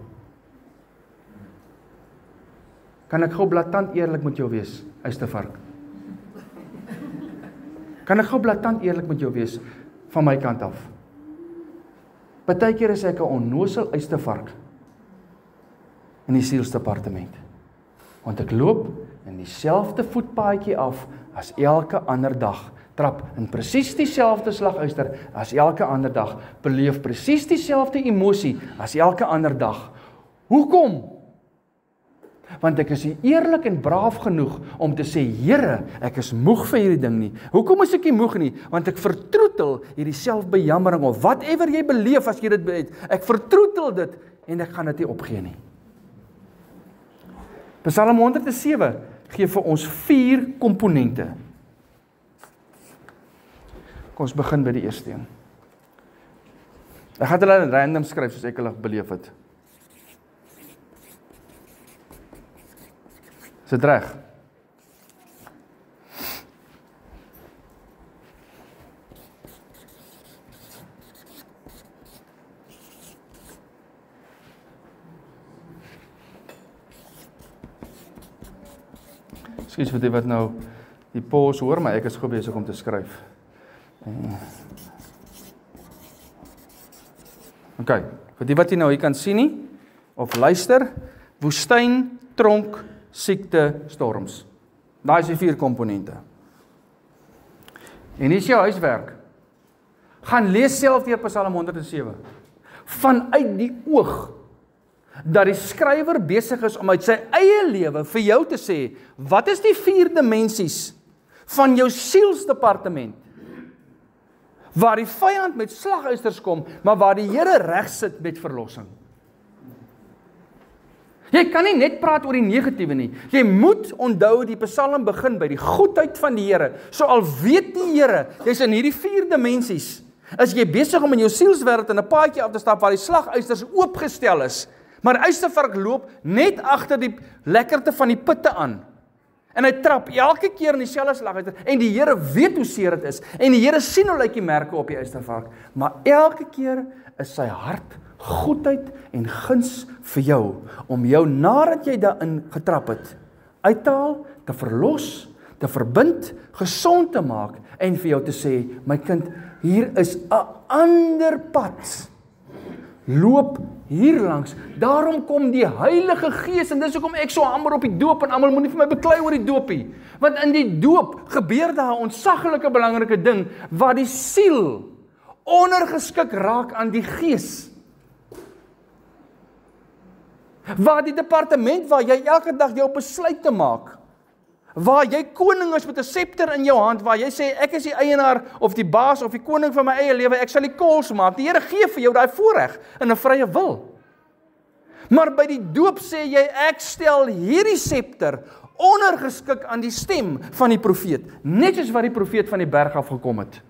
Kan ek gou blaatant eerlik met jou wees, uistervark? Kan ek gou blaatant eerlik met jou wees van my kant af? Partykeer is ek 'n onnosel uistervark in die sielsdepartement. Want ek loop in dieselfde voetpaadjie af as elke ander dag. Trap in presies dieselfde slaguister as elke ander dag. Beleef presies dieselfde emosie as elke ander dag. Hoekom? Want ek is nie eerlik en braaf genoeg om te sê, Here, ek is moeg vir hierdie ding nie. Hoekom is ek nie moeg nie? Want ek vertroetel hierdie selfbejammering of whatever jy beleef as jy dit het. Ek vertroetel dit en ek gaan dit nie opgee nie. Psalm 107 gee vir ons 4 komponente. Kom ons begin by die eerste een. Ek gaan hulle in random skryf soos ek hulle beleef het. Is dit reg? Ekskuus vir die wat nou die pause hoor, maar ek is gou besig om te skryf. OK, vir die wat jy nou hier kan sien nie, of luister, woestyn, tronk, siekte, storms. Daai is die 4 komponente. En hier is jou huiswerk. Gaan lees self deur Psalm 107. Vanuit die oog dat die skrywer besig is om uit sy eie lewe vir jou te sê, wat is die 4 dimensies van jou sielsdepartement? Waar die vyand met slagysters kom, maar waar die Here reg sit met verlossing. Jy kan nie net praat oor die negatiewe nie. Jy moet onthou die Psalm begin by die goedheid van die Here. So al weet die Here, jy's in hierdie 4 dimensies, is jy besig om in jou sielswêreld in 'n paadjie af te stap waar die slagysters oopgestel is, maar die uistervark loop net agter die lekkerte van die putte aan. En hy trap elke keer in dieselfde slaguister, en die Here weet hoe seer dit is, en die Here sien hoe lyk die merke op die uistervark, maar elke keer is sy hart goedheid en guns vir jou, om jou nadat jy daarin getrap het, uit te haal, te verlos, te verbind, gesond te maak, en vir jou te sê, my kind, hier is 'n ander pad, loop hier langs, daarom kom die Heilige Gees, en dis hoekom ek so hamer op die doop, en almal moenie vir my beklei oor die doopie, want in die doop gebeur daar 'n ontsaglike belangrike ding, waar die siel ondergeskik raak aan die Gees, waar die departement waar jy elke dag jou besluite maak, waar jy koning is met 'n scepter in jou hand, waar jy sê, ek is die eienaar, of die baas, of die koning van my eie lewe, ek sal die calls maak, die Here gee vir jou daai voorreg, in 'n vrye wil. Maar by die doop sê jy, ek stel hierdie scepter, ondergeskik aan die stem van die profeet, net soos wat die profeet van die berg af gekom het,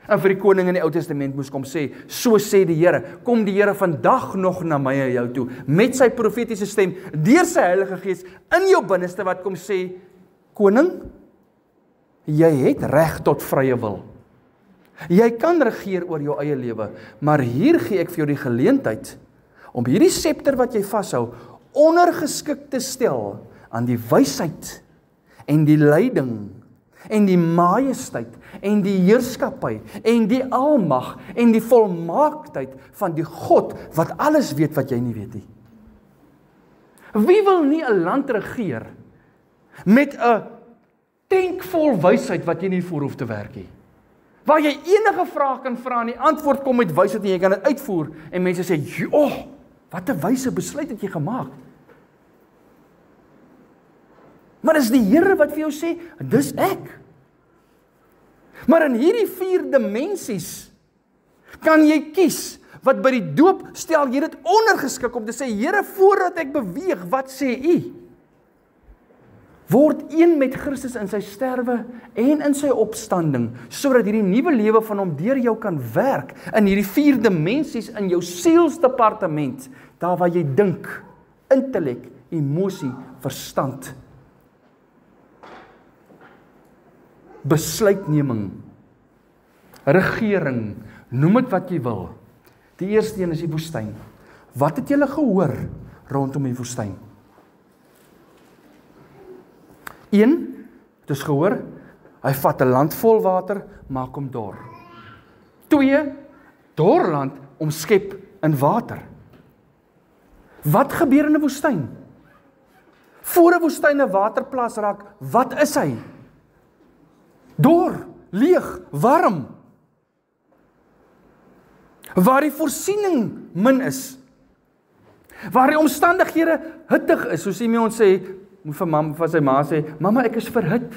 en vir die koning in die Ou Testament moes kom sê, so sê die Here, kom die Here vandag nog na my en jou toe, met sy profetiese stem, deur sy Heilige Gees, in jou binneste wat kom sê, koning, jy het reg tot vrye wil. Jy kan regeer oor jou eie lewe, maar hier gee ek vir jou die geleentheid, om hierdie scepter wat jy vashou, ondergeskik te stel, aan die wysheid, en die leiding, en die majesteit, en die heerskappy, en die almag, en die volmaaktheid van die God, wat alles weet wat jy nie weet nie. Wie wil nie 'n land regeer, met 'n tank vol wysheid, wat jy nie voor hoef te werk nie? Waar jy enige vraag kan vra, en die antwoord kom met wysheid, en jy kan dit uitvoer, en mense sê, joh, wat 'n wyse besluit het jy gemaak. Maar dis die Here wat vir jou sê, dis ek. Maar in hierdie 4 dimensies, kan jy kies, wat by die doop stel jy dit ondergeskik, om te sê, Here, voordat ek beweeg, wat sê U? Word een met Christus in sy sterwe, en in sy opstanding, sodat hierdie nuwe lewe van hom deur jou kan werk, in hierdie 4 dimensies, in jou sielsdepartement, daar waar jy dink, intellek, emosie, verstand, besluitneming, regering, noem dit wat jy wil. Die eerste een is die woestyn. Wat het julle gehoor rondom die woestyn? 1, het ons gehoor, hy vat 'n land vol water, maak hom dor. 2, dor land omskep in water. Wat gebeur in 'n woestyn? Voor 'n woestyn 'n waterplaas raak, wat is hy? Dor, leeg, warm. Waar die voorsiening min is. Waar die omstandighede hittig is, soos iemand sê, moet vir sy ma sê, mamma, ek is verhit.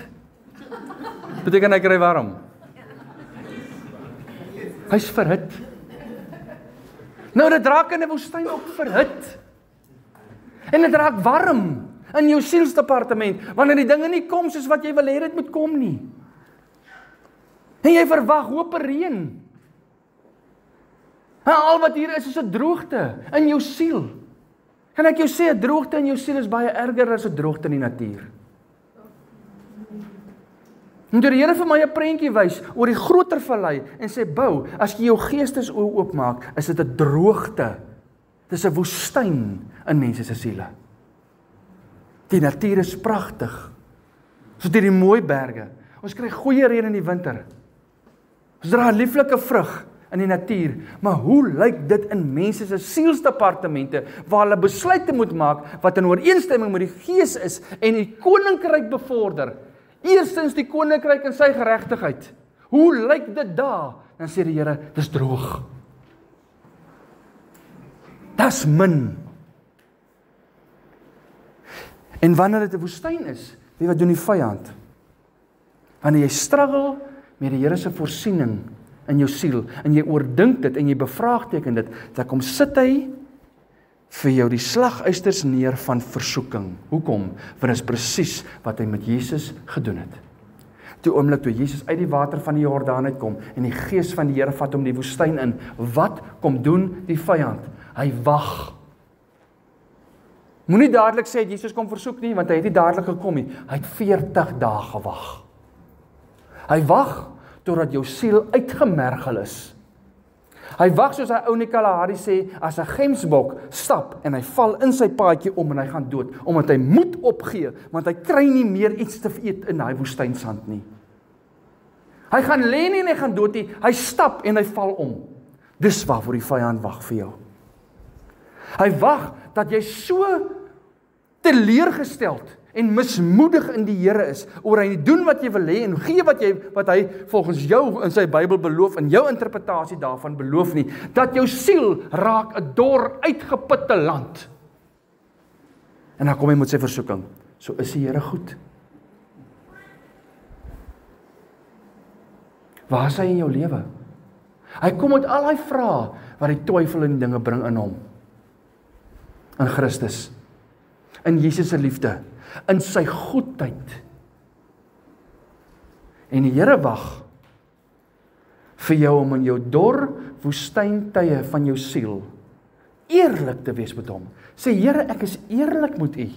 Beteken hy kry warm. Hy's verhit. Nou, dit raak in 'n woestyn ook verhit. En dit raak warm in jou sielsdepartement, wanneer die dinge nie kom soos wat jy wil hê dit moet kom nie. En jy verwag hoop reën. En al wat hier is 'n droogte in jou siel. Kan ek jou sê, 'n droogte in jou siel is baie erger as 'n droogte in die natuur. En toe die Here vir my 'n prentjie wys oor die groter vallei en sê, bou, as jy jou geestesoë oopmaak, is dit 'n droogte. Dit is 'n woestyn in mense se siele. Die natuur is pragtig. So dit die mooi berge. Ons kry goeie reën in die winter. Ons dra 'n lieflike vrug in die natuur, maar hoe lyk dit in mense se sielsdepartemente, waar hulle besluite moet maak, wat in ooreenstemming met die Gees is, en die koninkryk bevorder, eerstens die koninkryk en sy geregtigheid. Hoe lyk dit daar? Dan sê die Here, dis droog. Dis min. En wanneer dit 'n woestyn is, weet wat doen die vyand? Wanneer jy struggle met die Here se voorsiening in jou siel, en jy oordink dit, en jy bevraagteken dit, dan kom sit hy vir jou die slagysters neer van versoeking. Hoekom? Want dit is presies wat hy met Jesus gedoen het. Die oomblik toe Jesus uit die water van die Jordaan uitkom, en die Gees van die Here vat hom die woestyn in, wat kom doen die vyand? Hy wag. Moenie dadelik sê, Jesus kom versoek nie, want hy het nie dadelik gekom nie. Hy het 40 dae gewag. Hy wag, totdat jou siel uitgemergel is. Hy wag soos hy ou in die Kalahari sê, as 'n gemsbok stap, en hy val in sy paadjie om, en hy gaan dood, omdat hy moet opgee, want hy kry nie meer iets te eet in daai woestynsand nie. Hy gaan lê nie en hy gaan dood nie, hy stap en hy val om. Dis waarvoor die vyand wag vir jou. Hy wag dat jy so teleurgesteld en mismoedig in die Here is, oor hy doen wat jy wil hê, en gee wat hy volgens jou in sy Bybel beloof, en jou interpretasie daarvan beloof nie, dat jou siel raak 'n dor, uitgeputte land. En dan kom hy met sy versoeking. So is die Here goed. Waar is hy in jou lewe? Hy kom met al die vrae wat die twyfel en dinge bring in hom. In Christus, in Jesus se liefde, in sy goedheid. En die Here wag vir jou om in jou dor woestyntye van jou siel eerlik te wees met hom. Sê, Here, ek is eerlik met U.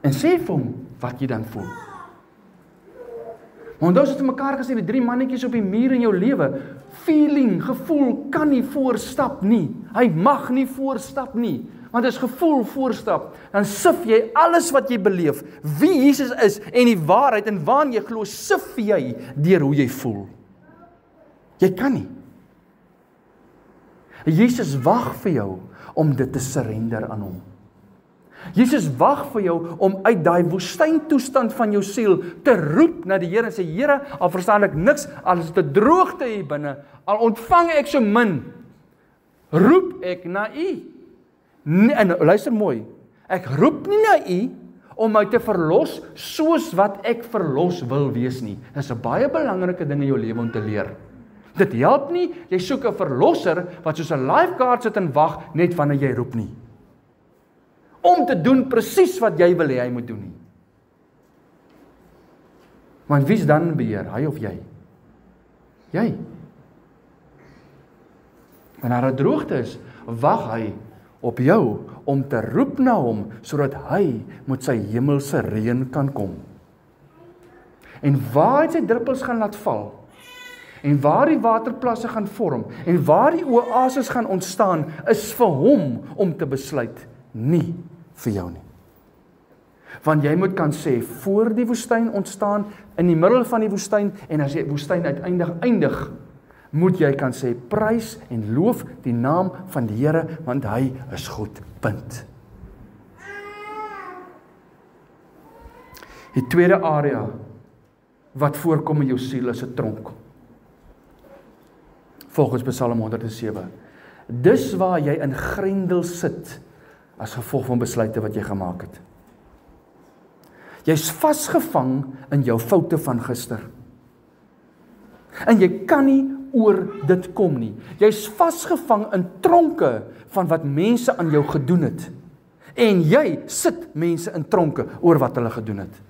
En sê vir hom wat jy dan voel. Maar onthou, het mekaar gesê, die 3 mannetjies op die muur in jou lewe, feeling, gevoel, kan nie voorstap nie. Hy mag nie voorstap nie. Want as gevoel voorstap, dan sif jy alles wat jy beleef, wie Jesus is, en die waarheid, en waarin jy glo, sif jy deur hoe jy voel. Jy kan nie. Jesus wag vir jou, om dit te surrender aan hom. Jesus wag vir jou, om uit daai woestyntoestand van jou siel, te roep na die Here, en sê, Here, al verstaan ek niks, al is dit 'n droogte hier binne, al ontvang ek so min, roep ek na U. En luister mooi, ek roep nie na U om my te verlos soos wat ek verlos wil wees nie. Dit is 'n baie belangrike ding in jou lewe om te leer. Dit help nie, jy soek 'n verlosser wat soos 'n lifeguard sit en wag net wanneer jy roep nie. Om te doen presies wat jy wil hê hy moet doen nie. Want wie's dan in beheer, hy of jy? Jy. Wanneer 'n droogte is, wag hy op jou om te roep na hom, sodat hy met sy hemelse reën kan kom. En waar hy sy druppels gaan laat val, en waar die waterplasse gaan vorm, en waar die oases gaan ontstaan, is vir hom om te besluit, nie vir jou nie. Want jy moet kan sê, voor die woestyn ontstaan, in die middel van die woestyn, en as die woestyn uiteindig eindig, moet jy kan sê, prys en loof die naam van die Here, want hy is goed, punt. Die tweede area, wat voorkom in jou siel, is 'n tronk. Volgens Psalm 107. Dis waar jy in grendel sit, as gevolg van besluite wat jy gemaak het. Jy's vasgevang in jou foute van gister. En jy kan nie oor dit kom nie. Jy's vasgevang in tronke van wat mense aan jou gedoen het. En jy sit mense in tronke oor wat hulle gedoen het.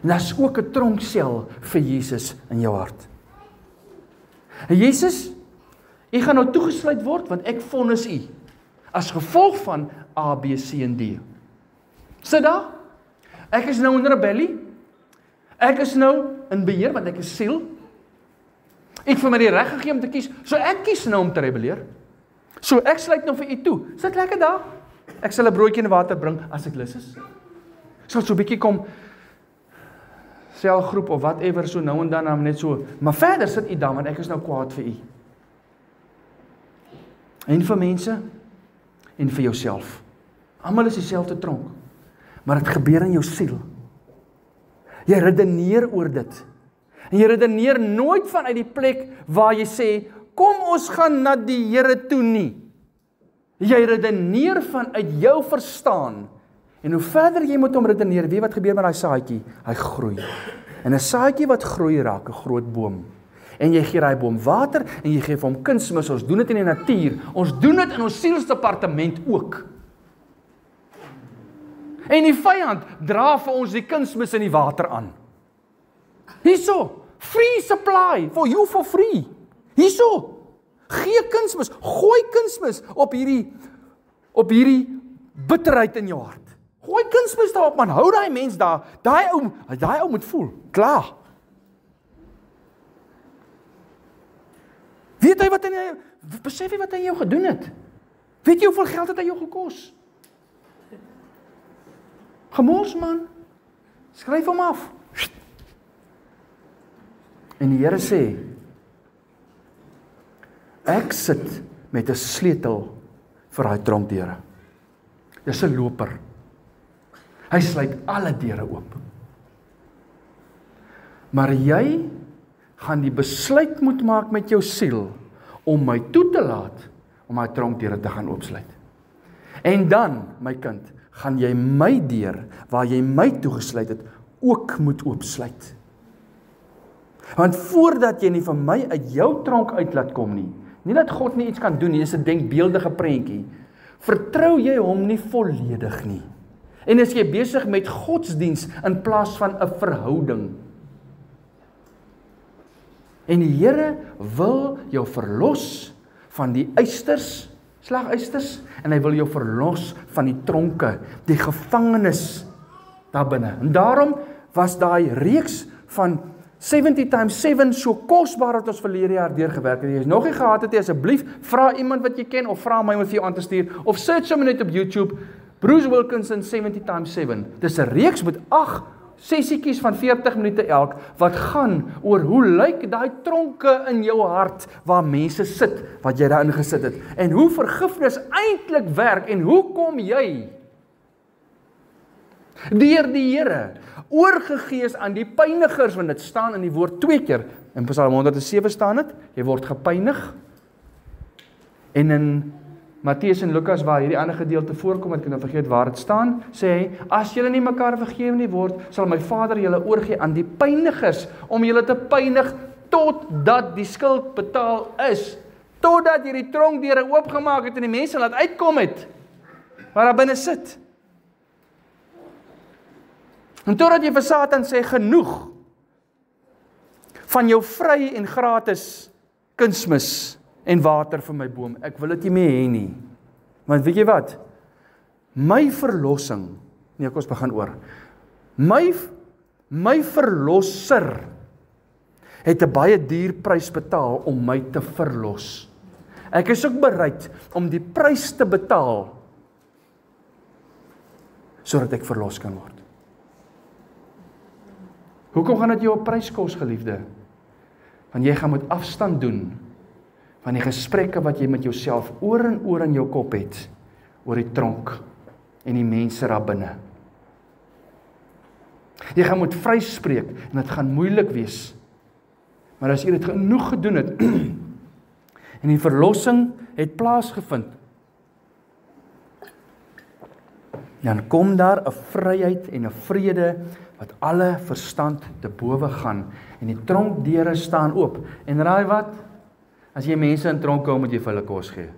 En daar's ook 'n tronksel vir Jesus in jou hart. En Jesus, U gaan nou toegesluit word, want ek vonnis U, as gevolg van A, B, C en D. Sit daar, ek is nou in rebellie, ek is nou in beheer, want ek is siel. Ek het vir my die reg gegee om te kies, so ek kies nou om te rebelleer. So ek sluit nou vir U toe, sit lekker daar, ek sal 'n broodjie en water bring, as ek lus is. Ek sal so 'n bietjie kom selgroep of whatever, so nou en dan net so, maar verder sit u dan, want ek is nou kwaad vir u. En vir mense, en vir jouself. Almal is dieselfde tronk, maar dit gebeur in jou siel. Jy redeneer oor dit, en jy redeneer nooit vanuit die plek waar jy sê, kom ons gaan na die Here toe nie. Jy redeneer vanuit jou verstaan, en hoe verder jy moet om redeneer, weet wat gebeur met daai saadjie? Hy groei. En 'n saadjie wat groei raak 'n groot boom. En jy gee daai boom water, en jy gee vir hom kunsmis, ons doen dit in die natuur, ons doen dit in ons sielsdepartement ook. En die vyand dra vir ons die kunsmis in die water aan. Hierso, free supply, for you for free. Hierso, gee kunsmis, gooi kunsmis op hierdie bitterheid in jou hart. Gooi kunsmis daarop, man, hou daai mens daar, daai ou moet voel, klaar. Weet hy wat besef jy wat hy jou gedoen het? Weet jy hoeveel geld het hy jou gekos? Gemors, man, skryf hom af. En die Here sê, ek sit met 'n sleutel vir daai tronkdeure. Dis 'n loper. Hy sluit alle deure oop. Maar jy gaan die besluit moet maak met jou siel om my toe te laat om daai tronkdeure te gaan oopsluit. En dan, my kind, gaan jy my deur waar jy my toegesluit het ook moet oopsluit. Want voordat jy nie vir my uit jou tronk uit laat kom nie dat God nie iets kan doen nie, dis 'n denkbeeldige prentjie, vertrou jy hom nie volledig nie. En is jy besig met godsdiens in plaas van 'n verhouding. En die Here wil jou verlos van die eisters, slageisters, en hy wil jou verlos van die tronke, die gevangenis daar binne. En daarom was daai reeks van 70 times 7 so kosbaar dat ons verlede jaar deurgewerk het. As jy nog nie gehad het, asseblief vra iemand wat jy ken of vra my om vir jou aan te stuur of search hom net op YouTube. Bruce Wilkinson 70 times 7. Dis 'n reeks met 8 sessietjies van 40 minute elk wat gaan oor hoe lyk daai tronke in jou hart waar mense sit wat jy daarin gesit het en hoe vergifnis eintlik werk en hoe kom jy deur die Here oorgegee is aan die pynigers, want dit staan in die woord 2 keer. In Psalm 107 staan dit, jy word gepynig. En in Matteus en Lukas waar hierdie ander gedeelte voorkom, ek kan nou vergeet waar dit staan, sê hy, as julle nie mekaar vergewe nie word, sal my Vader julle oorgee aan die pynigers, om julle te pynig totdat die skuld betaal is, totdat jy die tronkdeure oopgemaak het en die mense laat uitkom het, waar daar binne sit. En totdat jy vir Satan sê, genoeg van jou vry en gratis kunsmis en water vir my boom, ek wil dit nie meer hê nie. Want weet jy wat? My verlossing, nee, kom ons begin oor. My verlosser het 'n baie duur prys betaal om my te verlos. Ek is ook bereid om die prys te betaal sodat ek verlos kan word. Hoekom gaan dit jou 'n prys kos, geliefde? Want jy gaan moet afstand doen van die gesprekke wat jy met jouself oor en oor in jou kop het, oor die tronk en die mense daar binne. Jy gaan moet vryspreek en dit gaan moeilik wees. Maar as jy dit genoeg gedoen het en die verlossing het plaasgevind, dan kom daar 'n vryheid en 'n vrede wat alle verstand te bowe gaan en die tronkdeure staan oop. En raai wat? As jy mense in tronk hou, moet jy vir hulle kos gee.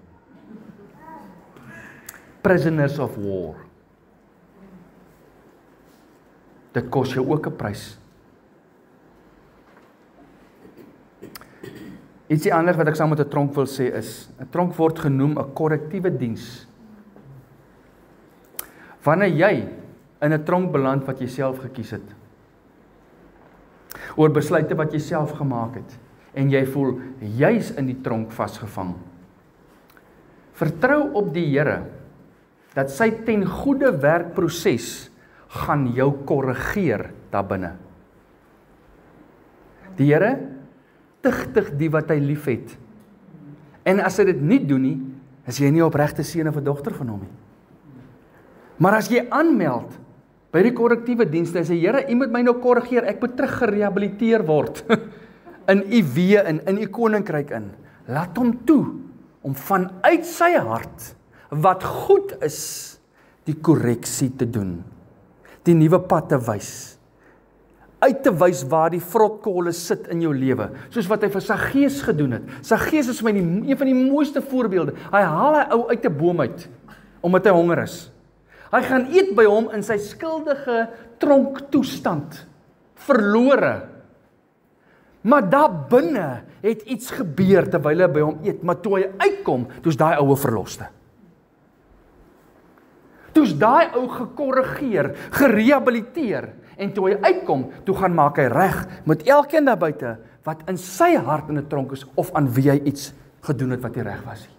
Prisoners of war. Dit kos jou ook 'n prys. Ietsie anders wat ek saam met 'n tronk wil sê is, 'n tronk word genoem 'n korrektiewe diens. Wanneer jy in 'n tronk beland wat jy self gekies het, oor besluite wat jy self gemaak het, en jy voel jy's in die tronk vasgevang, vertrou op die Here, dat sy ten goeie werk proses gaan jou korrigeer daar binne. Die Here tigtig die wat hy lief het. En as hy dit nie doen nie, is jy nie opregte seun of 'n dogter van hom nie. Maar as jy aanmeld by die korrektiewe dienste en sê, Here, U moet my nou korrigeer, ek moet terug gerehabiliteer word in U weë in U koninkryk in. Laat hom toe om vanuit sy hart wat goed is, die korreksie te doen. Die nuwe pad te wys. Uit te wys waar die vrotkolle sit in jou lewe, soos wat hy vir Saggeus gedoen het. Saggeus is vir my een van die mooiste voorbeelde. Hy haal hy ou uit 'n boom uit, omdat hy honger is. Hy gaan eet by hom in sy skuldige tronktoestand, verlore. Maar daar binne het iets gebeur terwyl hy by hom eet, maar toe hy uitkom, toe's daai oue verloste. Toe's daai ou gekorrigeer, gerehabiliteer, en toe hy uitkom, toe gaan maak hy reg met elkeen daar buite wat in sy hart in 'n tronk is of aan wie hy iets gedoen het wat nie reg was nie.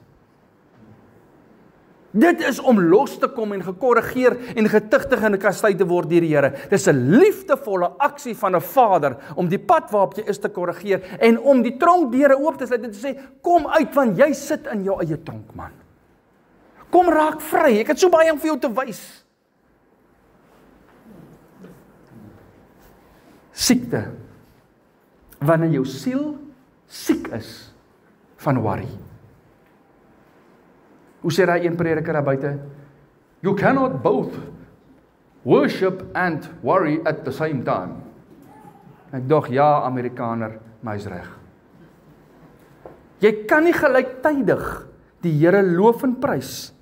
Dit is om los te kom en gekorrigeer en getuigtig en gekastei te word deur die Here. Dis 'n liefdevolle aksie van 'n Vader om die pad waarop jy is te korrigeer en om die tronkdeure oop te sluit en te sê, kom uit want jy sit in jou eie tronk, man. Kom raak vry, ek het so baie om vir jou te wys. Siekte, wanneer jou siel siek is van worry. Hoe sê daar een prediker daar buite? You cannot both worship and worry at the same time. Ek dog, ja, Amerikaner, maar hy's reg. Jy kan nie gelyktydig die Here loof en prys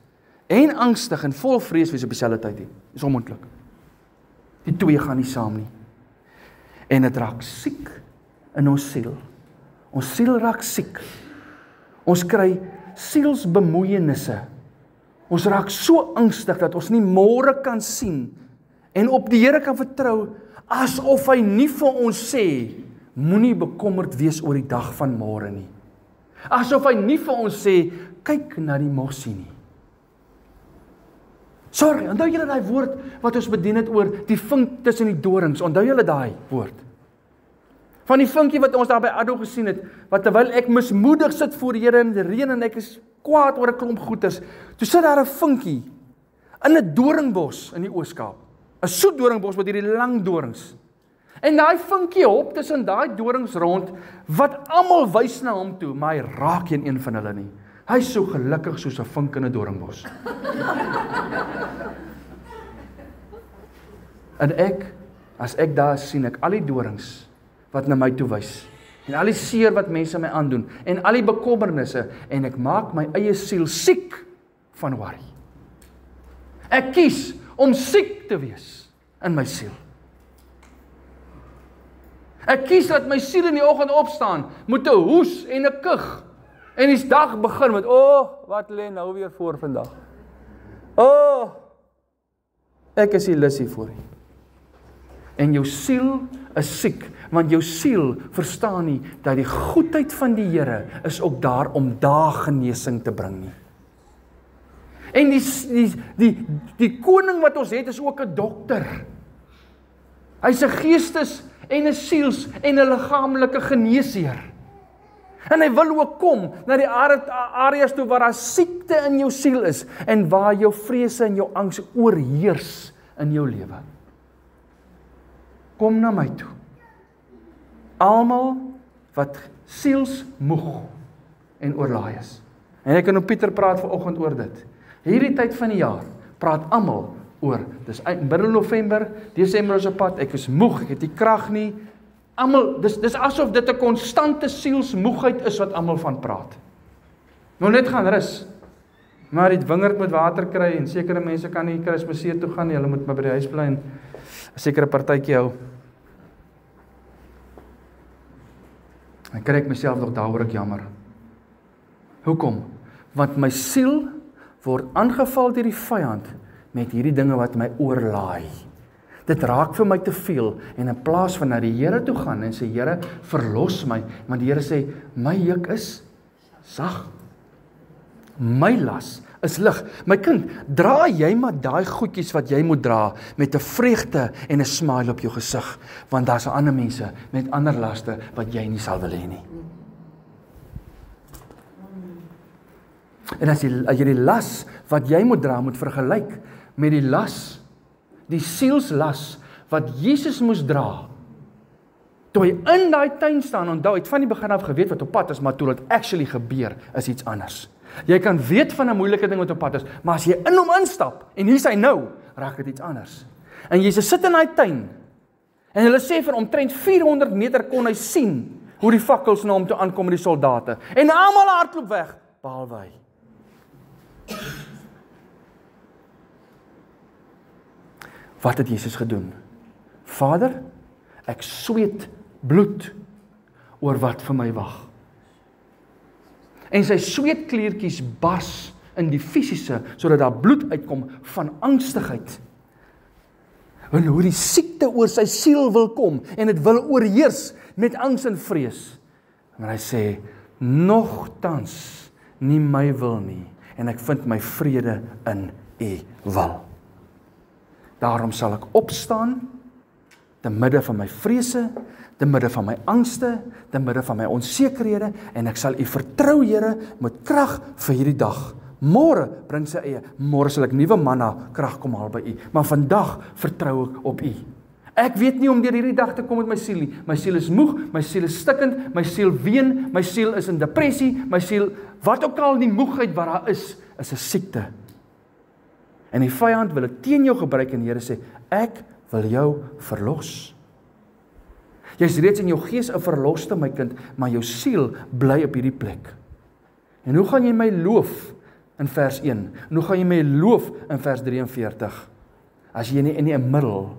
en angstig en vol vrees wees op dieselfde tyd nie. Dis onmoontlik. Die twee gaan nie saam nie. En dit raak siek in ons siel. Ons siel raak siek. Ons kry sielsbemoeienisse. Ons raak so angstig dat ons nie môre kan sien en op die Here kan vertrou asof hy nie vir ons sê moenie bekommerd wees oor die dag van môre nie. Asof hy nie vir ons sê kyk na die mossie nie. Sorry, onthou julle daai woord wat ons bedien het oor die vink tussen die dorings, onthou julle daai woord? Van die vinkie wat ons daar by Addo gesien het, wat terwyl ek mismoedig sit voor die Here in die reën en ek is kwaad oor 'n klomp goeters, toe sit daar 'n vinkie in 'n doringbos in die Oos-Kaap. 'n Soet doringbos met hierdie lang dorings. En daai vinkie hop tussen daai dorings rond, wat almal wys na hom toe, maar hy raak geen een van hulle nie. Hy is so gelukkig soos 'n vink in 'n doringbos. En as ek daar sien ek al die dorings wat na my toe wys, en al die seer wat mense my aandoen, en al die bekommernisse, en ek maak my eie siel siek van worry. Ek kies om siek te wees in my siel. Ek kies dat my siel in die oggend opstaan, met 'n hoes en 'n kug, en die dag begin met, wat lê nou weer voor vandag? Ek is nie lus hiervoor nie. En jou siel is siek, want jou siel verstaan nie dat die goedheid van die Here is ook daar om daar genesing te bring nie. En die koning wat ons het is ook 'n dokter. Hy's 'n geestes en 'n siels en 'n liggaamlike geneesheer. En hy wil ook kom na die areas toe waar daar siekte in jou siel is en waar jou vrese en jou angs oorheers in jou lewe. Kom na my toe. Almal wat sielsmoeg en oorlaai is. En ek kan op Pieter praat vanoggend oor dit. Hierdie tyd van die jaar praat almal oor. Dis middel November, Desember is op pad, ek is moeg, ek het nie krag nie. Almal, dis asof dit 'n konstante sielsmoegheid is wat almal van praat. Nou net gaan rus. Maar die wingerd moet water kry en sekere mense kan nie Kersfees toe gaan nie, hulle moet maar by die huis bly en 'n sekere partytjie hou. Dan kry ek myself nog daaroor ek jammer. Hoekom? Want my siel word aangeval deur die vyand met hierdie dinge wat my oorlaai. Dit raak vir my te veel en in plaas van na die Here toe gaan en sê Here, verlos my, want die Here sê my juk is sag My las is lig. My kind, dra jy maar daai goedjies wat jy moet dra met 'n vreugde en 'n smile op jou gesig, want daar's ander mense met ander laste wat jy nie sal wil hê nie. En as jy die las wat jy moet dra moet vergelyk met die las, die sielslas wat Jesus moes dra, toe hy in daai tuin staan, onthou, het van die begin af geweet wat op pad is, maar toe dit actually gebeur, is iets anders. Jy kan weet van 'n moeilike ding wat op pad is, maar as jy in hom instap, en hier is hy nou, raak dit iets anders. En Jesus sit in daai tuin, en hulle sê vir omtrent 400 meter kon hy sien, hoe die fakkels na hom toe aankom met die soldate, en almal hardloop weg, behalwe hy. Wat het Jesus gedoen? Vader, ek sweet bloed oor wat vir my wag. En sy sweetkliertjies bars in die fisiese, sodat daar bloed uitkom van angstigheid. En hoe die siekte oor sy siel wil kom, en dit wil oorheers met angs en vrees. En hy sê, nogtans nie my wil nie, en ek vind my vrede in U wil. Daarom sal ek opstaan, te midde van my vrese, te midde van my angste, te midde van my onsekerhede, en ek sal U vertrou, Here, met krag vir hierdie dag. Môre bring sy eie, môre sal ek nuwe manna krag kom haal by U, maar vandag vertrou ek op U. Ek weet nie om deur hierdie dag te kom met my siel nie. My siel is moeg, my siel is stikkend, my siel ween, my siel is in depressie, my siel, wat ook al die moegheid wat daar is 'n siekte. En die vyand wil dit teen jou gebruik, en die Here sê, ek wil jou verlos. Jy is reeds in jou gees 'n verloste, my kind, maar jou siel bly op hierdie plek. En hoe gaan jy my loof in vers 1? En hoe gaan jy my loof in vers 43? As jy nie in die middel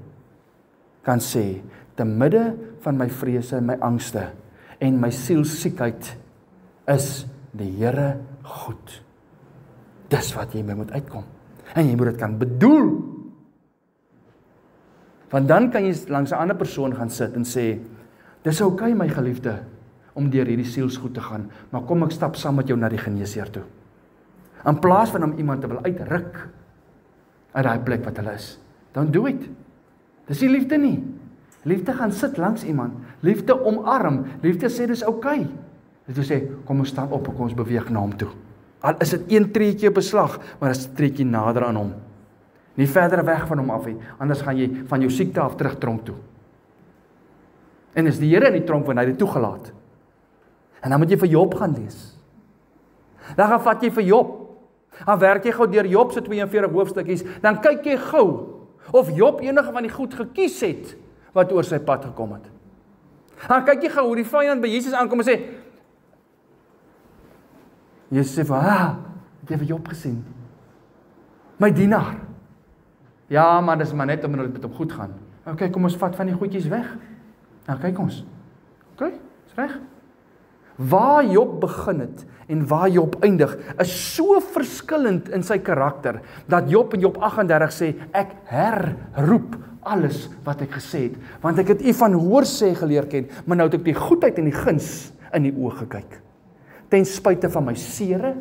kan sê, te midde van my vrese en my angste en my sielsiekheid is die Here goed. Dis wat jy my moet uitkom. En jy moet dit kan bedoel. Want dan kan jy langs 'n ander persoon gaan sit en sê, dis oukei, my geliefde, om deur hierdie sielsgoed te gaan, maar kom ek stap saam met jou na die geneesheer toe. In plaas van om iemand te wil uitruk uit daai plek wat hulle is. Don't do it. Dis nie liefde nie. Liefde gaan sit langs iemand. Liefde omarm. Liefde sê dis oukei. Liefde sê, kom ons staan op en kom ons beweeg na hom toe. Al is dit een treetjie op 'n slag, maar is 'n treetjie nader aan hom. Nie verder weg van hom af nie, anders gaan jy van jou siekte af terug tronk toe. En is die Here in die tronk wanneer hy dit toegelaat. En dan moet jy vir Job gaan lees. Dan gaan vat jy vir Job. Dan werk jy gou deur Job se 42 hoofstukkies, dan kyk jy gou of Job enige van die goed gekies het wat oor sy pad gekom het. Dan kyk jy gou hoe die vyand by Jesus aankom en sê, Jesus sê van, ek het vir Job gesien. My dienaar. Ja, maar dis maar net omdat dit met hom goed gaan. Okay, kom ons vat van die goedjies weg. Nou kyk ons. Okay, is reg. Waar Job begin het en waar Job eindig, is so verskillend in sy karakter, dat Job in Job 38 sê, ek herroep alles wat ek gesê het, want ek het U van hoorsê geleer ken, maar nou het ek die goedheid en die guns in die oog gekyk. Ten spyte van my sere,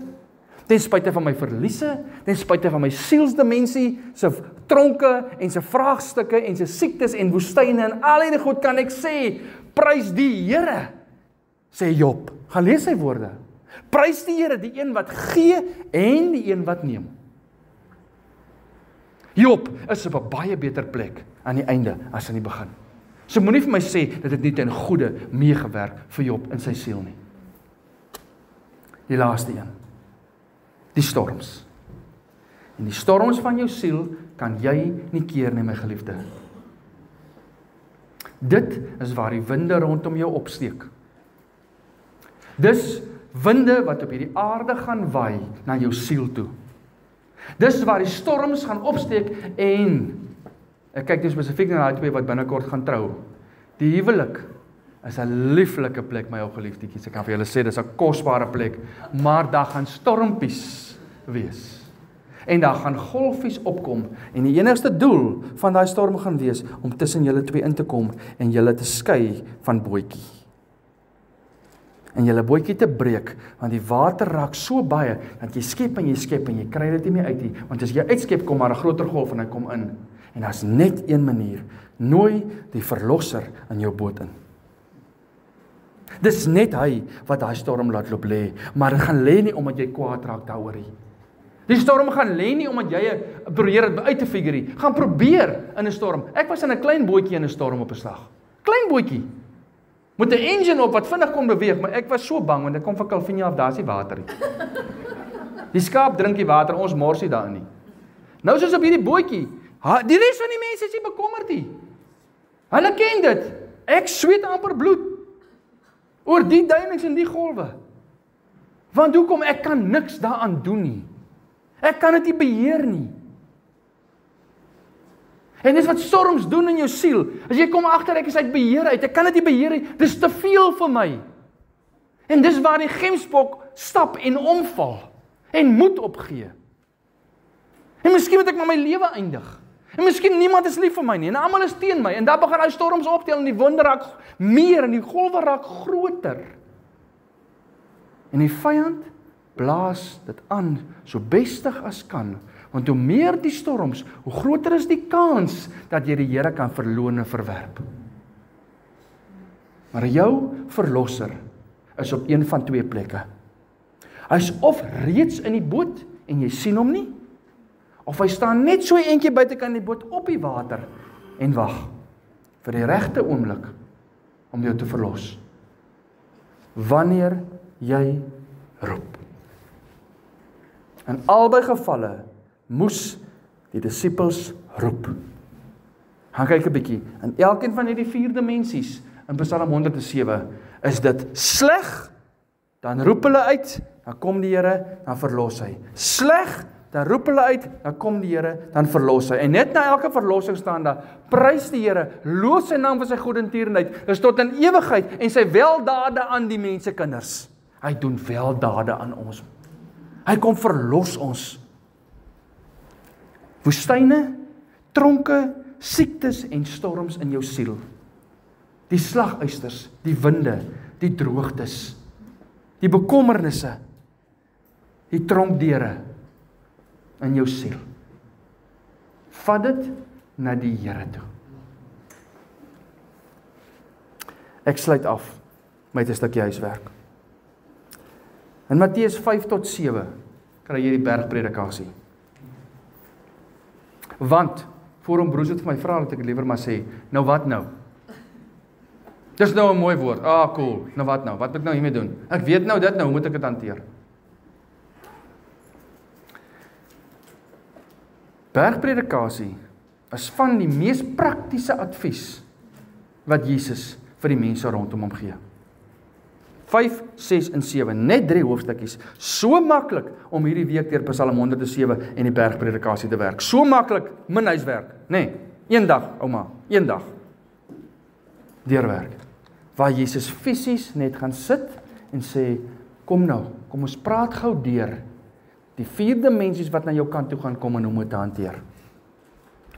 ten spyte van my verliese, ten spyte van my sielsdimensie, sy tronke en sy vraagstukke en sy siektes en woestyne en al die goed kan ek sê, prys die Here, sê Job. Gaan lees sy woorde. Prys die Here, die een wat gee en die een wat neem. Job is op 'n baie beter plek aan die einde as aan die begin. So moenie vir my sê dat dit nie ten goeie meegewerk vir Job in sy siel nie. Die laaste een. Die storms. En die storms van jou siel kan jy nie keer nie, my geliefde. Dit is waar die winde rondom jou opsteek. Dis winde wat op hierdie aarde gaan waai na jou siel toe. Dis waar die storms gaan opsteek en ek kyk nou spesifiek na die twee wat binnekort gaan trou. Die huwelik is 'n lieflike plek, my ou geliefdetjies. Ek kan vir julle sê, dis 'n kosbare plek, maar daar gaan stormpies wees. En daar gaan golfies opkom, en die enigste doel van daai storm gaan wees, om tussen julle twee in te kom, en julle te skei van bootjie. en julle bootjie te breek, want die water raak so baie, dat jy skep en jy kry dit nie meer uit nie, want as jy uitskep, kom maar 'n groter golf en hy kom in. En daar's net een manier, nooi die verlosser in jou boot in. Dis net hy wat daai storm laat loop lê, maar dit gaan lê nie omdat jy kwaad raak daaroor nie. Die storm gaan lê nie omdat jy probeer dit uit te figure nie. Gaan probeer in 'n storm. Ek was in 'n klein bootjie in 'n storm op 'n slag. Klein bootjie. Met 'n engine op wat vinnig kon beweeg, maar ek was so bang want ek kom van Calvinia af, daar's nie water nie. Die skaap drink die water, ons morsie daarin nie. Nou soos op hierdie bootjie, die res van die mense is nie bekommerd nie. Hulle ken dit. Ek sweet amper bloed oor die duinings en die golwe. Want hoekom? Ek kan niks daaraan doen nie. Ek kan dit nie beheer nie. En dis wat storms doen in jou siel. As jy kom agter ek is uit beheer uit, ek kan dit nie beheer nie. Dis te veel vir my. En dis waar die gemsbok stap en omval en moed opgee. En miskien moet ek maar my lewe eindig. En miskien niemand is lief vir my nie en almal is teen my en dan begin hy storms optel en die winde raak meer en die golwe raak groter. En die vyand blaas dit aan so bestig as kan, want hoe meer die storms, hoe groter is die kans dat jy die Here kan verloon en verwerp. Maar jou verlosser is op een van twee plekke. Hy is of reeds in die boot en jy sien hom nie, of hy staan net so eentjie buitekant die boot op die water en wag vir die regte oomblik om jou te verlos. Wanneer jy roep. In albei gevalle moes die disippels roep. Gaan kyk 'n bietjie. In elkeen van hierdie 4 dimensies in Psalm 107 is dit sleg, dan roep hulle uit, dan kom die Here, dan verlos hy. Sleg, dan roep hulle uit, dan kom die Here, dan verlos hy. En net na elke verlossing staan daar, prys die Here, loof sy naam vir sy goedertierenheid, is tot in ewigheid en sy weldade aan die mensekinders. Hy doen weldade aan ons. Hy kom verlos ons. Woestyne, tronke, siektes en storms in jou siel. Die slaguisters, die winde, die droogtes, die bekommernisse, die tronkdeure in jou siel. Vat dit na die Here toe. Ek sluit af met 'n stukkie huiswerk. In Matteus 5 tot 7 kry jy die bergpredikasie. Want, voor hom broers het vir my vra, dat ek liewer maar sê, nou wat nou? Dis nou 'n mooi woord, cool, nou wat nou? Wat moet ek nou hiermee doen? Ek weet nou dit nou, hoe moet ek dit hanteer? Bergpredikasie is van die mees praktiese advies wat Jesus vir die mense rondom hom gee. 5, 6 en 7, net 3 hoofstukkies. So maklik om hierdie week deur Psalm 107 en die bergpredikasie te werk. So maklik, min huiswerk. Nee, een dag, ouma, een dag. Deurwerk. Waar Jesus fisies net gaan sit en sê, kom nou, kom ons praat gou deur die 4 dimensies wat na jou kant toe gaan kom en hoe moet te hanteer.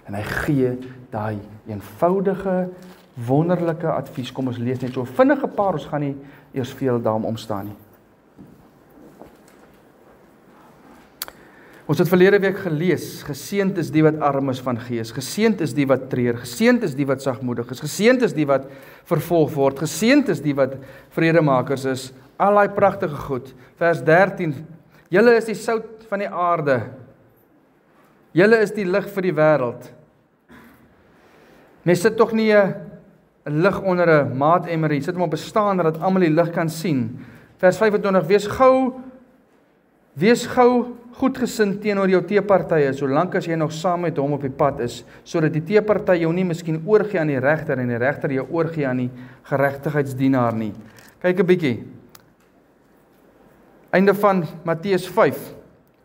En hy gee daai eenvoudige, wonderlike advies. Kom ons lees net so vinnige paar, ons gaan nie eers veel daarom omstaan nie. Ons het verlede week gelees, geseënd is die wat arm is van gees, geseënd is die wat treur, geseënd is die wat sagmoedig is, geseënd is die wat vervolg word, geseënd is die wat vredemakers is, al daai pragtige goed. Vers 13, julle is die sout van die aarde, julle is die lig vir die wêreld. Mens sit tog nie 'n lig onder 'n maatemmer, jy sit hom op 'n staander dat almal die lig kan sien. Vers 25, wees gou goedgesind teenoor jou teepartye, solank as jy nog saam met hom op die pad is, sodat die teeparty jou nie miskien oorgee aan die regter en die regter jou oorgee aan die geregtigheidsdienaar nie. Kyk 'n bietjie. Einde van Matteus 5.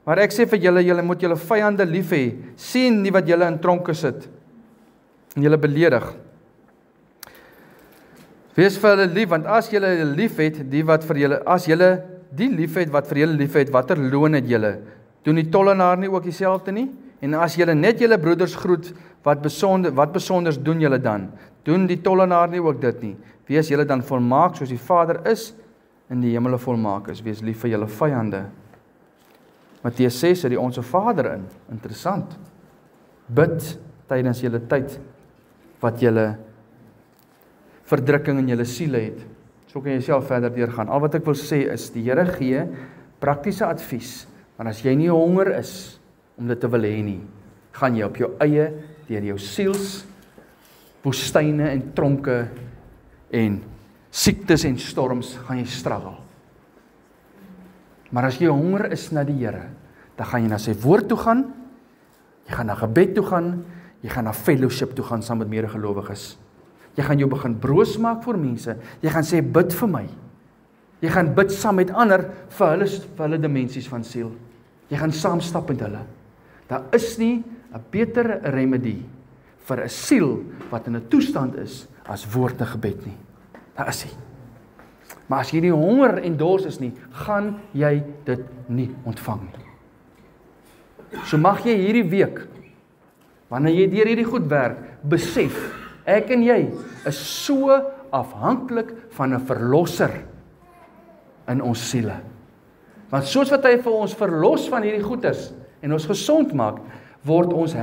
Maar ek sê vir julle moet julle vyande lief hê, sien nie wat julle in tronke sit en julle beledig. Wees vir hulle lief, want as julle lief het, as julle die liefhet wat vir julle liefhet, watter loon het julle? Doen die tollenaar nie ook dieselfde nie? En as julle net julle broeders groet, wat besonders doen julle dan? Doen die tollenaar nie ook dit nie? Wees julle dan volmaak soos die Vader is in die hemele volmaak is, wees lief vir julle vyande. Matteus 6 het die Onse Vader in, interessant. Bid tydens julle tyd, wat julle verdrukking in julle siele het. So kan jy self verder deurgaan. Al wat ek wil sê is, die Here gee praktiese advies, want as jy nie honger is, om dit te wil hê nie, gaan jy op jou eie, deur jou siels, woestyne en tronke, en siektes en storms, gaan jy struggle. Maar as jy honger is na die Here, dan gaan jy na sy woord toe gaan, jy gaan na gebed toe gaan, jy gaan na fellowship toe gaan saam met medegelowiges. Jy gaan jou begin broos maak vir mense, jy gaan sê, bid vir my. Jy gaan bid saam met ander vir hulle dimensies van siel. Jy gaan saam stap met hulle. Daar is nie 'n beter remedie vir 'n siel wat in 'n toestand is as woord en gebed nie. Daar is nie. Maar as jy nie honger en dors is nie, gaan jy dit nie ontvang nie. So mag jy hierdie week, wanneer jy deur hierdie goed werk, besef, ek en jy is so afhanklik van 'n verlosser in ons siele. Want soos wat hy vir ons verlos van hierdie goeders en ons gesond maak, word ons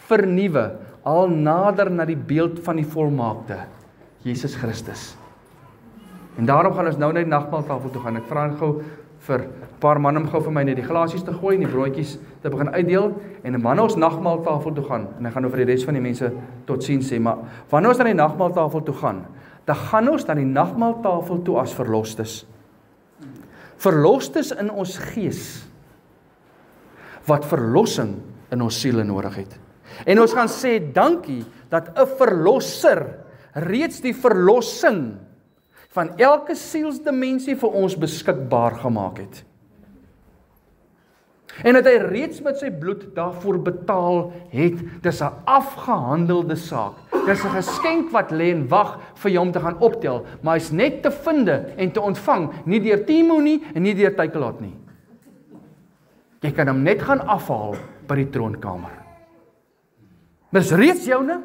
vernuwe, al nader na die beeld van die volmaakte, Jesus Christus. En daarom gaan ons nou na die nagmaaltafel toe gaan. Ek vra gou vir 'n paar manne om gou vir my net die glasies te gooi en die broodjies te begin uitdeel, en wanneer ons nagmaaltafel toe gaan, en ek gaan nou vir die res van die mense totsiens sê, maar wanneer ons na die nagmaaltafel toe gaan, dan gaan ons na die nagmaaltafel toe as verlostes. Verlostes in ons gees, wat verlossing in ons siele nodig het. En ons gaan sê, dankie, dat 'n verlosser reeds die verlossing van elke sielsdimensie vir ons beskikbaar gemaak het. En dat hy reeds met sy bloed daarvoor betaal het. Dis 'n afgehandelde saak. Dis 'n geskenk wat lê en wag vir jou om te gaan optel, maar hy's net te vinde en te ontvang, nie deur Timo nie en nie deur Takealot nie. Jy kan hom net gaan afhaal by die troonkamer. Dis reeds joune,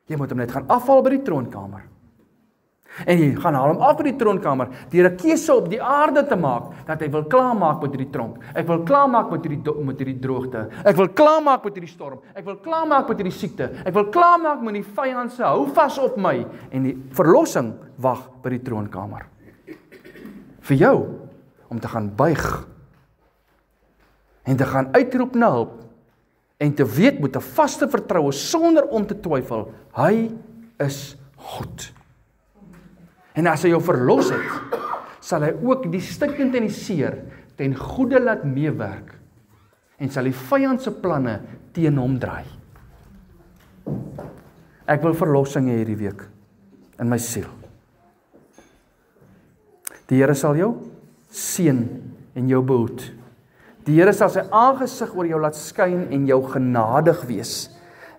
jy moet hom net gaan afhaal by die troonkamer. En jy gaan haal hom af by die troonkamer, deur 'n keuse op die aarde te maak, dat hy wil klaarmaak met hierdie tronk. Ek wil klaarmaak met hierdie droogte. Ek wil klaarmaak met hierdie storm. Ek wil klaarmaak met hierdie siekte. Ek wil klaarmaak met die vyand se hou vas op my. En die verlossing wag by die troonkamer. Vir jou, om te gaan buig, en te gaan uitroep na hulp, en te weet met 'n vaste vertroue, sonder om te twyfel, hy is goed. En as hy jou verlos het, sal hy ook die stikkend en die seer ten goeie laat meewerk, en sal die vyand se planne teen hom draai. Ek wil verlossing hê hierdie week, in my siel. Die Here sal jou seën en jou behoed. Die Here sal sy aangesig oor jou laat skyn en jou genadig wees.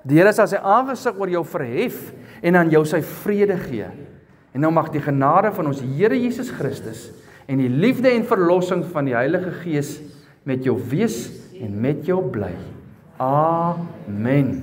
Die Here sal sy aangesig oor jou verhef en aan jou sy vrede gee. En nou mag die genade van ons Here Jesus Christus en die liefde en verlossing van die Heilige Gees met jou wees en met jou bly. Amen.